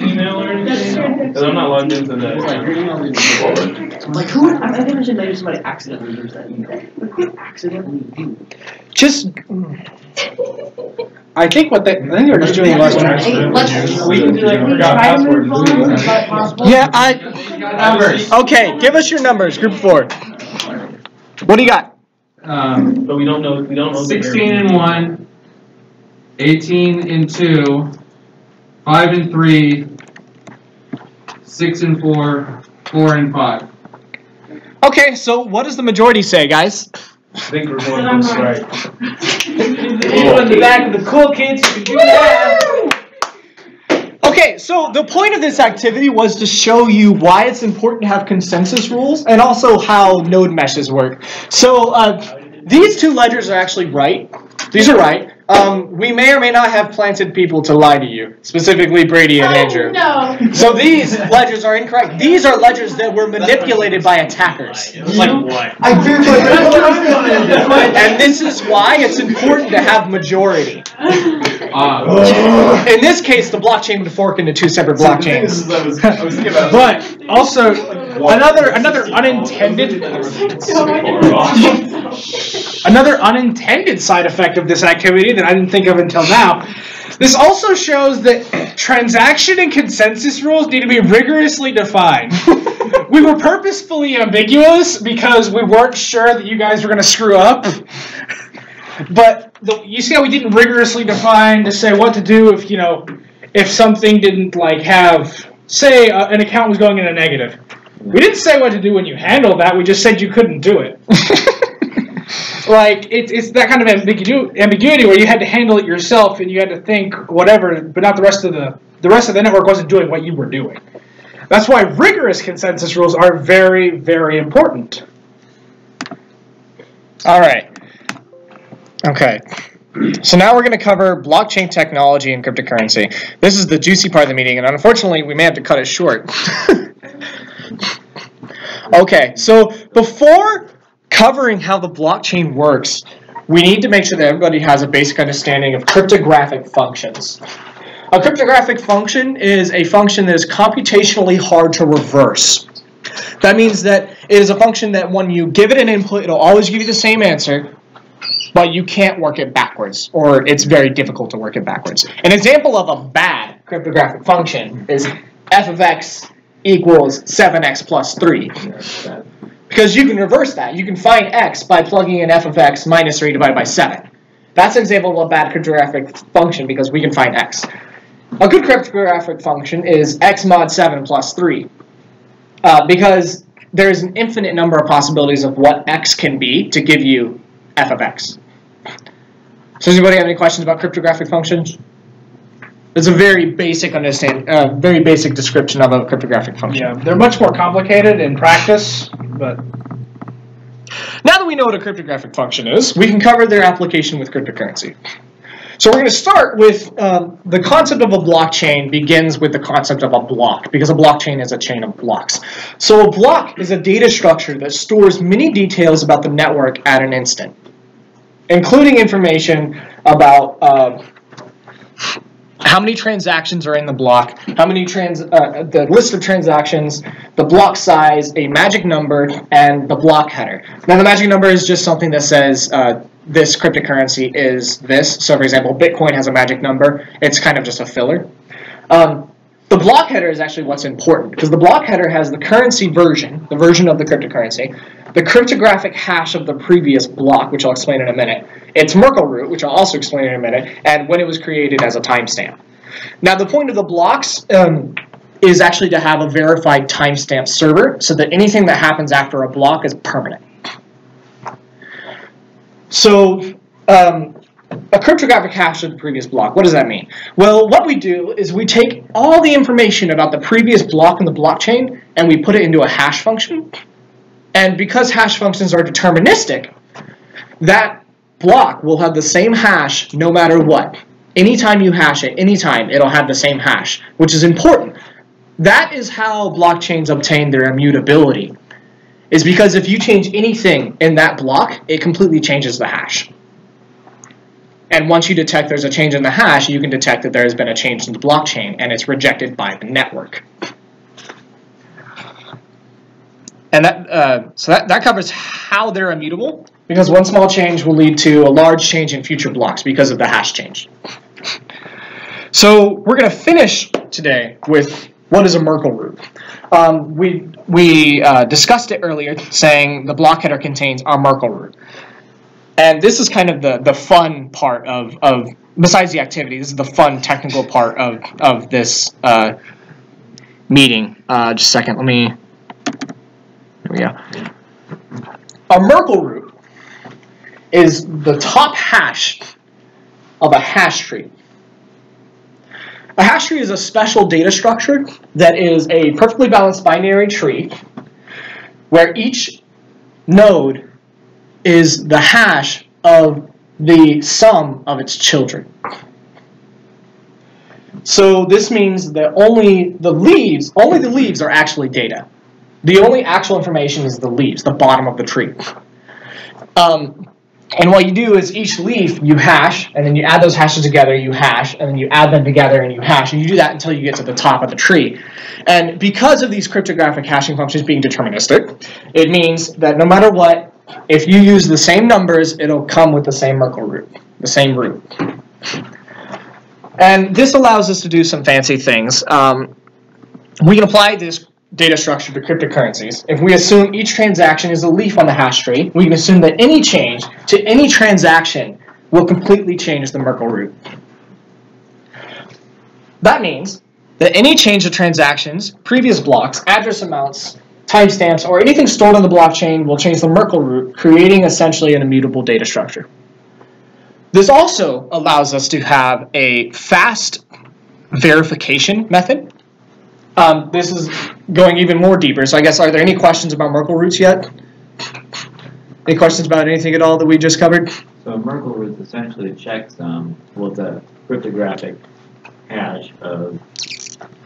Email or anything? Because I'm not logged into that. Like who? I think I should maybe somebody accidentally use that email. Like who accidentally do? Just. I think what they are just doing last time. We can do like try to move phones as much possible. Yeah, Okay, give us your numbers, group 4. What do you got? But we don't know. 16 and 1, 18 and 2, 5 and 3, 6 and 4, 4 and 5. Okay, so what does the majority say, guys? I think we're going to this right. People in the back of the cool kids who can do that. Okay, so the point of this activity was to show you why it's important to have consensus rules and also how node meshes work. So these 2 ledgers are actually right. These are right. We may or may not have planted people to lie to you, specifically Brady and Andrew. No. So these ledgers are incorrect. These are ledgers that were manipulated by attackers. Like what? And this is why it's important to have majority. In this case, the blockchain would fork into 2 separate blockchains. But also another unintended side effect of this activity that I didn't think of until now. This also shows that transaction and consensus rules need to be rigorously defined. We were purposefully ambiguous because we weren't sure that you guys were going to screw up. But you see how we didn't rigorously define to say what to do if something didn't have, say, an account was going in a negative. We didn't say what to do when you handled that. We just said you couldn't do it. It's that kind of ambiguity where you had to handle it yourself and you had to think whatever, but not the rest of the network wasn't doing what you were doing. That's why rigorous consensus rules are very, very important. All right. Okay. So now we're going to cover blockchain technology and cryptocurrency. This is the juicy part of the meeting, and unfortunately, we may have to cut it short. Okay, so before covering how the blockchain works, we need to make sure that everybody has a basic understanding of cryptographic functions. A cryptographic function is a function that is computationally hard to reverse. That means that it is a function that when you give it an input, it'll always give you the same answer, but you can't work it backwards, or it's very difficult to work it backwards. An example of a bad cryptographic function is f of x equals 7x plus 3. Because you can reverse that. You can find x by plugging in f of x minus 3 divided by 7. That's an example of a bad cryptographic function because we can find x. A good cryptographic function is x mod 7 plus 3, because there's an infinite number of possibilities of what x can be to give you f of x. So does anybody have any questions about cryptographic functions? It's a very basic very basic description of a cryptographic function. Yeah, they're much more complicated in practice, but now that we know what a cryptographic function is, we can cover their application with cryptocurrency. So we're going to start with the concept of a blockchain begins with the concept of a block, because a blockchain is a chain of blocks. So a block is a data structure that stores many details about the network at an instant, including information about how many transactions are in the block, how many the list of transactions, the block size, a magic number, and the block header. Now the magic number is just something that says this cryptocurrency is this. So for example, Bitcoin has a magic number. It's kind of just a filler. The block header is actually what's important, because the block header has the currency version, the version of the cryptocurrency, the cryptographic hash of the previous block, which I'll explain in a minute, its Merkel root, which I'll also explain in a minute, and when it was created as a timestamp. Now the point of the blocks is actually to have a verified timestamp server, so that anything that happens after a block is permanent. So a cryptographic hash of the previous block, what does that mean? Well, what we do is we take all the information about the previous block in the blockchain and we put it into a hash function. And because hash functions are deterministic, that block will have the same hash no matter what. Anytime you hash it, anytime, it'll have the same hash, which is important. That is how blockchains obtain their immutability, is because if you change anything in that block, it completely changes the hash. And once you detect there's a change in the hash, you can detect that there has been a change in the blockchain, and it's rejected by the network. And that covers how they're immutable, because one small change will lead to a large change in future blocks because of the hash change. So we're going to finish today with what is a Merkel root. We discussed it earlier, saying the block header contains our Merkel root. And this is kind of the fun part of besides the activity, this is the fun technical part of this meeting. Just a second, there we go. A Merkel root is the top hash of a hash tree. A hash tree is a special data structure that is a perfectly balanced binary tree where each node is the hash of the sum of its children. So this means that only the leaves are actually data. The only actual information is the leaves, the bottom of the tree. And what you do is each leaf you hash, and then you add those hashes together, you hash, and then you add them together and you hash, and you do that until you get to the top of the tree. And because of these cryptographic hashing functions being deterministic, it means that no matter what, if you use the same numbers, it'll come with the same Merkel root, the same root. And this allows us to do some fancy things. We can apply this data structure to cryptocurrencies. If we assume each transaction is a leaf on the hash tree, we can assume that any change to any transaction will completely change the Merkel root. That means that any change to transactions, previous blocks, address amounts, timestamps, or anything stored on the blockchain will change the Merkel root, creating essentially an immutable data structure. This also allows us to have a fast verification method. This is going even more deeper. So I guess, are there any questions about Merkel roots yet? Any questions about anything at all that we just covered? So a Merkel root is essentially a checksum with a cryptographic hash of,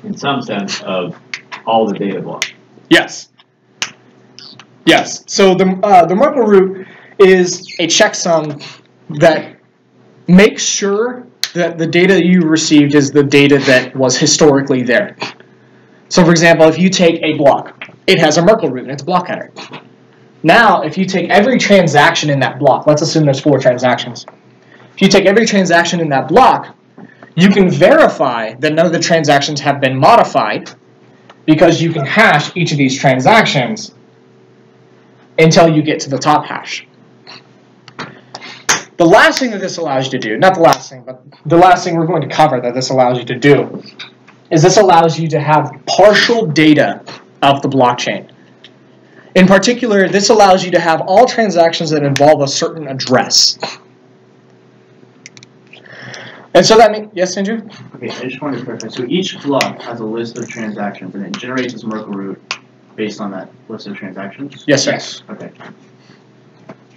in some sense, of all the data blocks. Yes. Yes. So the Merkel root is a checksum that makes sure that the data you received is the data that was historically there. So for example, if you take a block, it has a Merkel root and it's a block header. Now, if you take every transaction in that block, let's assume there's 4 transactions. If you take every transaction in that block, you can verify that none of the transactions have been modified, because you can hash each of these transactions until you get to the top hash. The last thing that this allows you to do, not the last thing, but the last thing we're going to cover that this allows you to do, is this allows you to have partial data of the blockchain. In particular, this allows you to have all transactions that involve a certain address. And so that means, yes, Andrew? Okay, I just wanted to clarify. So each block has a list of transactions, and it generates its Merkel root based on that list of transactions? Yes, sir. Okay.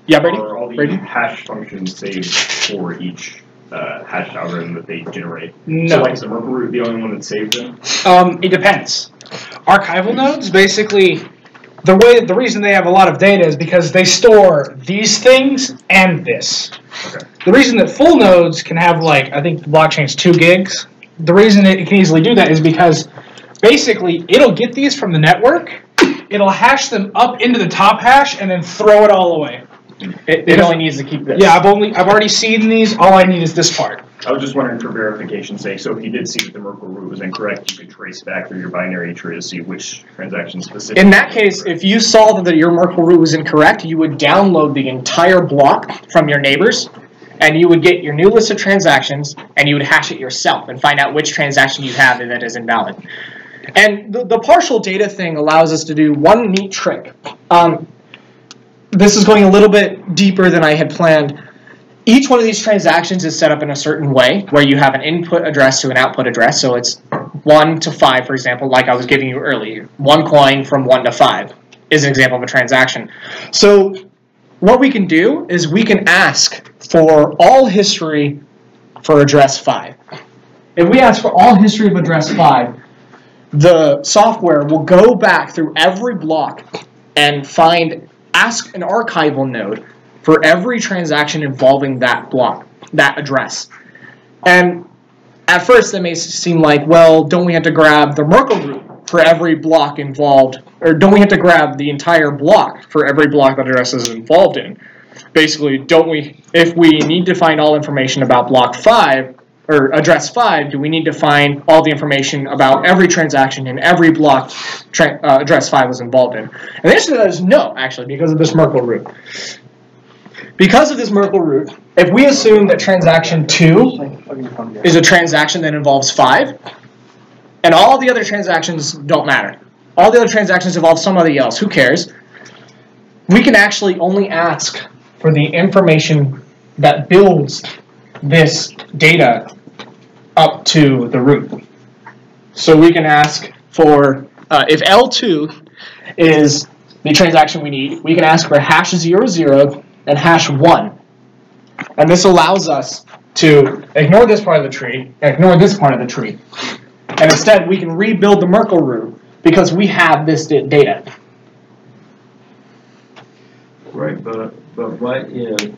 Yeah, Brady? Are all the Brady? hash functions saved for each hash algorithm that they generate? No. So like, is the Merkel root the only one that saved them? It depends. Archival nodes, basically, the reason they have a lot of data is because they store these things and this. Okay. The reason that full nodes can have, like, I think the blockchain's 2 gigs, the reason it can easily do that is because basically it'll get these from the network, it'll hash them up into the top hash, and then throw it all away. It only needs to keep this. Yeah, I've already seen these, all I need is this part. I was just wondering for verification's sake, so if you did see that the Merkel root was incorrect, you could trace back through your binary tree to see which transaction specifically. In that case, if you saw that your Merkel root was incorrect, you would download the entire block from your neighbors, and you would get your new list of transactions, and you would hash it yourself and find out which transaction you have that is invalid. And the partial data thing allows us to do one neat trick. This is going a little bit deeper than I had planned. Each one of these transactions is set up in a certain way, where you have an input address to an output address. So it's 1 to 5, for example, like I was giving you earlier. 1 coin from 1 to 5 is an example of a transaction. So what we can do is we can ask for all history for address 5. If we ask for all history of address 5, the software will go back through every block and ask an archival node for every transaction involving that block, that address. And at first that may seem like, well, don't we have to grab the Merkel root for every block involved, or don't we have to grab the entire block for every block that address is involved in? Basically, don't we, if we need to find all information about block 5, or address 5, do we need to find all the information about every transaction in every block address 5 was involved in? And the answer to that is no, actually, because of this Merkel root. Because of this Merkel root, if we assume that transaction 2 is a transaction that involves 5, and all the other transactions don't matter, all the other transactions involve somebody else, who cares? We can actually only ask for the information that builds this data up to the root. So we can ask for, if L2 is the transaction we need, we can ask for hash 00 and hash 1. And this allows us to ignore this part of the tree, and ignore this part of the tree. And instead, we can rebuild the Merkel root because we have this data. Right, but what if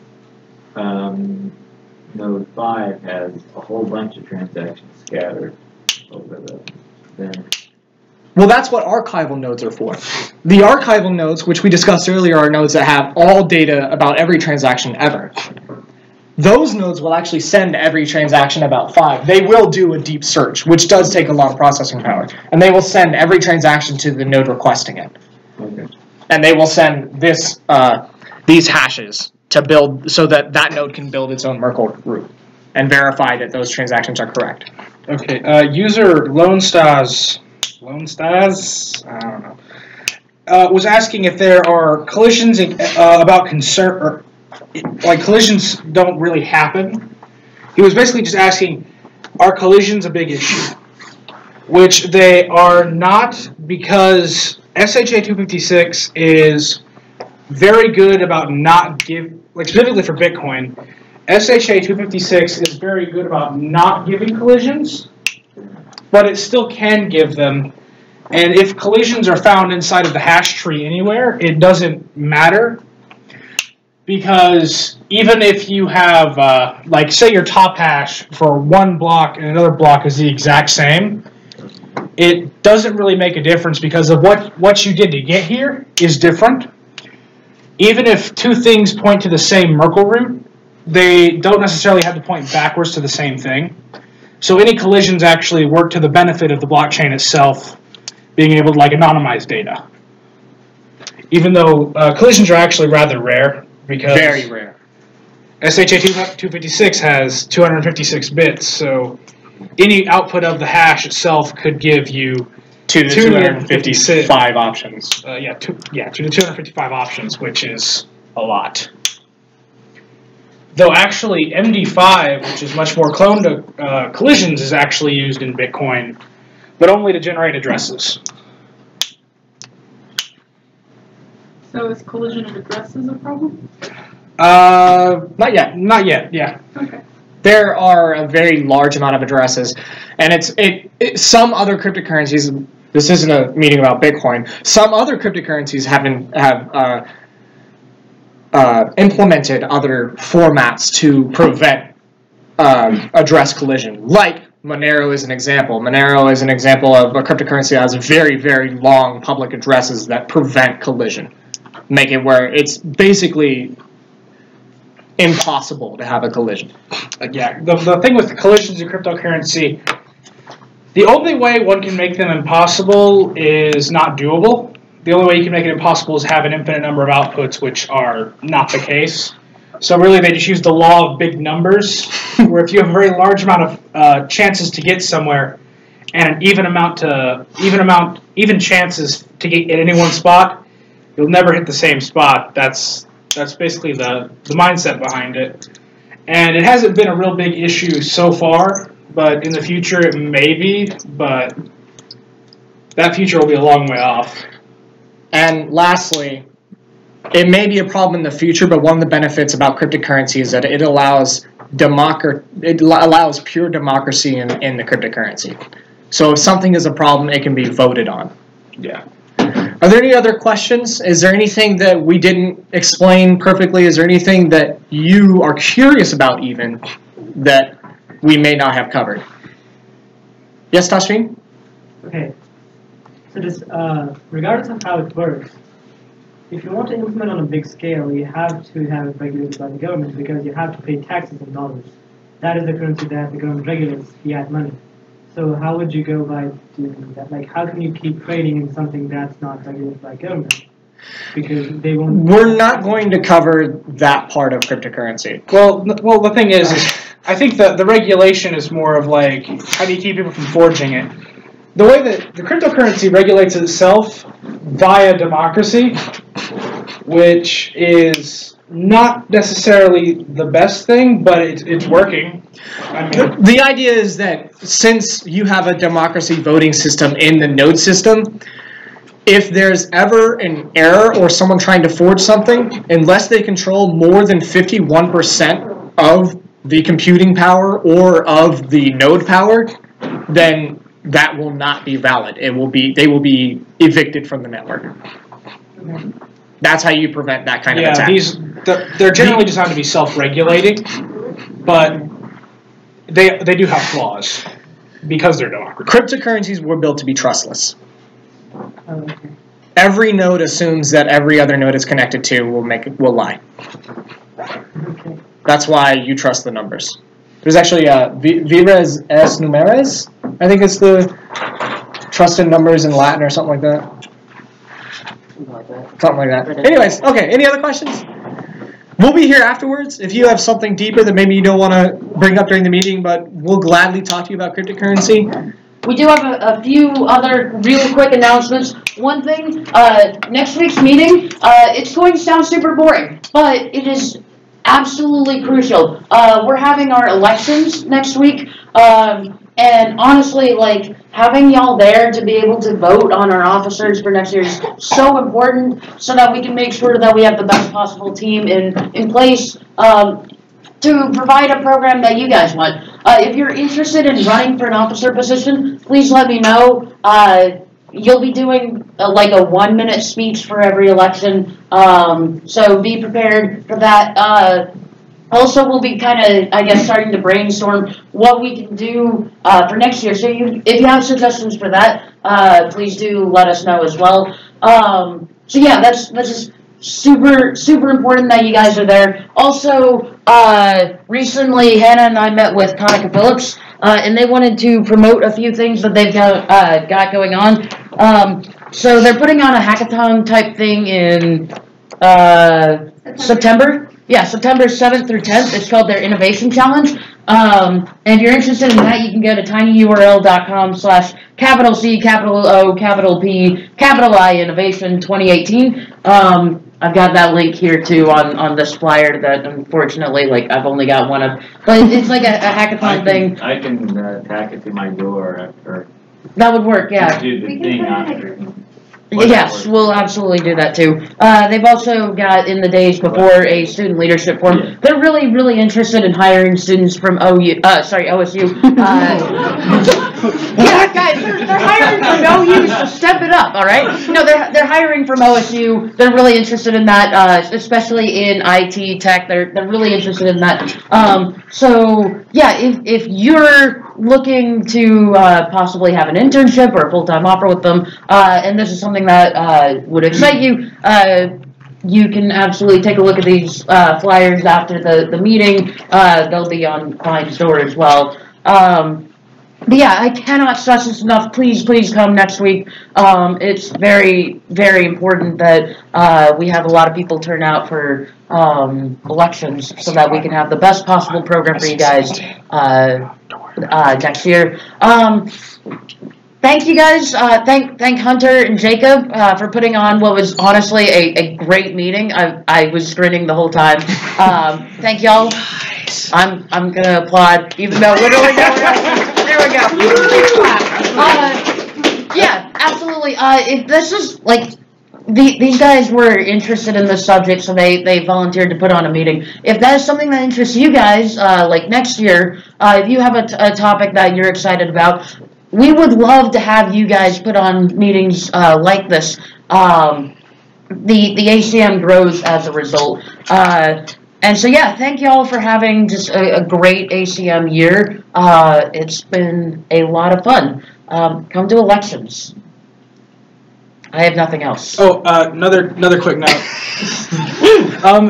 node 5 has a whole bunch of transactions scattered over then? Well, that's what archival nodes are for. The archival nodes, which we discussed earlier, are nodes that have all data about every transaction ever. Those nodes will actually send every transaction about 5. They will do a deep search, which does take a lot of processing power. And they will send every transaction to the node requesting it. Okay. And they will send this these hashes to build so that that node can build its own Merkel root and verify that those transactions are correct. Okay, user Lone Stars, I don't know, was asking if there are collisions about concern, or like collisions don't really happen. He was basically just asking, are collisions a big issue? Which they are not, because SHA 256 is very good about not like specifically for Bitcoin, SHA 256 is very good about not giving collisions, but it still can give them. And if collisions are found inside of the hash tree anywhere, it doesn't matter, because even if you have, like, say your top hash for one block and another block is the exact same, it doesn't really make a difference because of what you did to get here is different. Even if two things point to the same Merkel root, they don't necessarily have to point backwards to the same thing. So any collisions actually work to the benefit of the blockchain itself being able to, like, anonymize data. Even though collisions are actually rather rare, because Very rare. SHA-256 has 256 bits, so any output of the hash itself could give you 2 to 255 options. 2 to 255 options, which is a lot. Though actually MD5, which is much more clone to collisions, is actually used in Bitcoin, but only to generate addresses. So is collision of addresses a problem? Not yet. Not yet, yeah. Okay. There are a very large amount of addresses, and some other cryptocurrencies. This isn't a meeting about Bitcoin. Some other cryptocurrencies have implemented other formats to prevent address collision. Like Monero is an example. Monero is an example of a cryptocurrency that has very, very long public addresses that prevent collision, make it where it's basically impossible to have a collision. Yeah, the thing with the collisions in cryptocurrency, the only way one can make them impossible is not doable. The only way you can make it impossible is have an infinite number of outputs, which are not the case. So really they just use the law of big numbers, where if you have a very large amount of chances to get somewhere, and an even chances to get at any one spot, you'll never hit the same spot. That's basically the mindset behind it. And it hasn't been a real big issue so far, but in the future it may be, but that future will be a long way off. And lastly, it may be a problem in the future, but one of the benefits about cryptocurrency is that it allows pure democracy in the cryptocurrency. So if something is a problem, it can be voted on. Yeah. Are there any other questions? Is there anything that we didn't explain perfectly? Is there anything that you are curious about even that we may not have covered? Yes, Tashveen? Okay. So just regardless of how it works, if you want to implement on a big scale, you have to have it regulated by the government because you have to pay taxes in dollars. That is the currency that the government regulates, fiat money. So how would you go by doing that? Like, how can you keep trading in something that's not regulated by government? Because they won't. We're not going to cover that part of cryptocurrency. Well, the thing is I think the regulation is more of like, how do you keep people from forging it? The way that the cryptocurrency regulates itself via democracy, which is not necessarily the best thing, but it's working. I mean, the idea is that since you have a democracy voting system in the node system, if there's ever an error or someone trying to forge something, unless they control more than 51% of the computing power or of the node power, then that will not be valid. They will be evicted from the network. That's how you prevent that kind of attack. They're generally designed to be self-regulating, but they do have flaws because they're democratic. Cryptocurrencies were built to be trustless. Every node assumes that every other node it's connected to will lie. That's why you trust the numbers. There's actually Vires es numeres, I think it's the trusted numbers in Latin or something like that. Something like that. Anyways, okay, any other questions? We'll be here afterwards. If you have something deeper that maybe you don't want to bring up during the meeting, but we'll gladly talk to you about cryptocurrency. We do have a few other real quick announcements. One thing, next week's meeting, it's going to sound super boring, but it is absolutely crucial. We're having our elections next week, and honestly, like, having y'all there to be able to vote on our officers for next year is so important so that we can make sure that we have the best possible team in place to provide a program that you guys want. If you're interested in running for an officer position, please let me know. You'll be doing like a 1-minute speech for every election, so be prepared for that. Also, we'll be kind of, I guess, starting to brainstorm what we can do for next year. So if you have suggestions for that, please do let us know as well. So yeah, that's just super important that you guys are there. Also, recently Hannah and I met with ConocoPhillips, and they wanted to promote a few things that they've got going on. So they're putting on a hackathon type thing in September. September 7th through 10th. It's called their Innovation Challenge. And if you're interested in that, you can go to tinyurl.com/capital C, capital O, capital P, capital I, Innovation 2018. I've got that link here too on this flyer that unfortunately, like, I've only got one of. But it's like a hackathon thing. I can tack it to my door after. That would work, yeah. Do the thing after. Yes, we'll absolutely do that too. They've also got in the days before a student leadership forum. Yeah. They're really, really interested in hiring students from OSU. Yeah, guys, they're hiring from OU, so step it up, all right? No, they're hiring from OSU. They're really interested in that, especially in IT tech. They're really interested in that. So yeah, if you're looking to possibly have an internship or a full-time offer with them, and this is something that would excite you, you can absolutely take a look at these flyers after the meeting. They'll be on Klein's door as well. But yeah, I cannot stress this enough. Please come next week. It's very, very important that we have a lot of people turn out for elections so that we can have the best possible program for you guys next year. Thank you guys. Thank Hunter and Jacob for putting on what was honestly a great meeting. I was grinning the whole time. Thank y'all. I'm gonna applaud, even though literally no one else. There we go. Yeah, absolutely. This is like these guys were interested in this subject, so they volunteered to put on a meeting. If that is something that interests you guys, like next year, if you have a topic that you're excited about, we would love to have you guys put on meetings like this. The ACM grows as a result. And so, yeah, thank y'all for having just a great ACM year. It's been a lot of fun. Come to elections. I have nothing else. Oh, another quick note.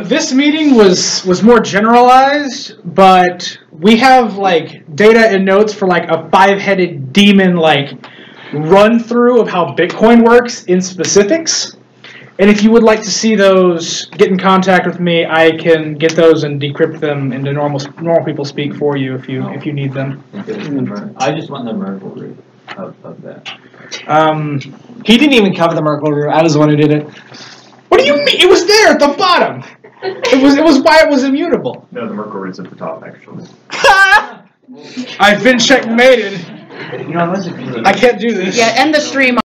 This meeting was more generalized, but we have like data and notes for like a 5-headed demon like run through of how Bitcoin works in specifics. And if you would like to see those, get in contact with me. I can get those and decrypt them into normal people speak for you if you need them. I just want the Merkel Group of that. He didn't even cover the Merkel Group. I was the one who did it. What do you mean? It was there at the bottom. It was why it was immutable. No, the Merkel Group's at the top actually. I've been checkmated. I can't do this. Yeah, end the stream.